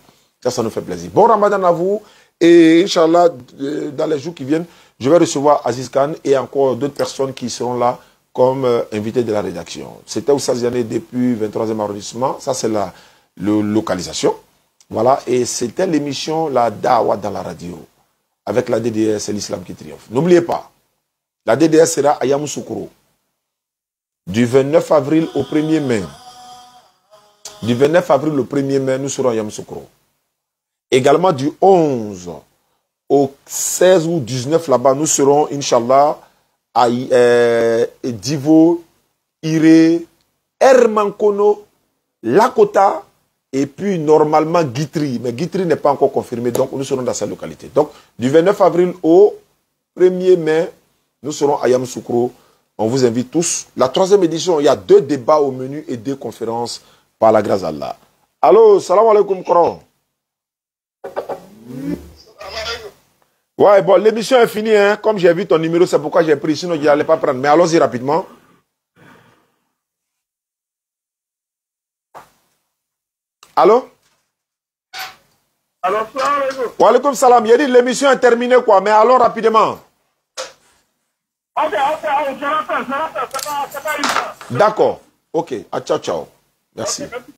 Ça nous fait plaisir. Bon Ramadan à vous et Inch'Allah, dans les jours qui viennent, je vais recevoir Aziz Khan et encore d'autres personnes qui seront là comme invités de la rédaction. C'était Oussa Ziané depuis 23e arrondissement. Ça, c'est la localisation. Voilà, et c'était l'émission La Dawa dans la radio. Avec la DDR, c'est l'islam qui triomphe. N'oubliez pas, la DDR sera à Yamoussoukro. Du 29 avril au 1er mai. Du 29 avril au 1er mai, nous serons à Yamoussoukro. Également du 11 au 16 ou 19 là-bas, nous serons, Inch'Allah, à Divo, Iré, Hermankono, Lakota, et puis normalement Guitry. Mais Guitry n'est pas encore confirmé, donc nous serons dans cette localité. Donc du 29 avril au 1er mai, nous serons à Yamoussoukro. On vous invite tous. La 3e édition, il y a 2 débats au menu et 2 conférences par la grâce d'Allah. Allô, salam alaikum, Koran. Ouais, bon, l'émission est finie, hein. Comme j'ai vu ton numéro, c'est pourquoi j'ai pris, sinon je n'allais pas prendre. Mais allons-y rapidement. Allô? Alors, salam alaikum. Wa alaikum salam. Il a dit l'émission est terminée, quoi, mais allons rapidement. Ok, je rappelle, c'est pas une fois. D'accord. Ok, ciao, ciao. Merci. Okay, merci.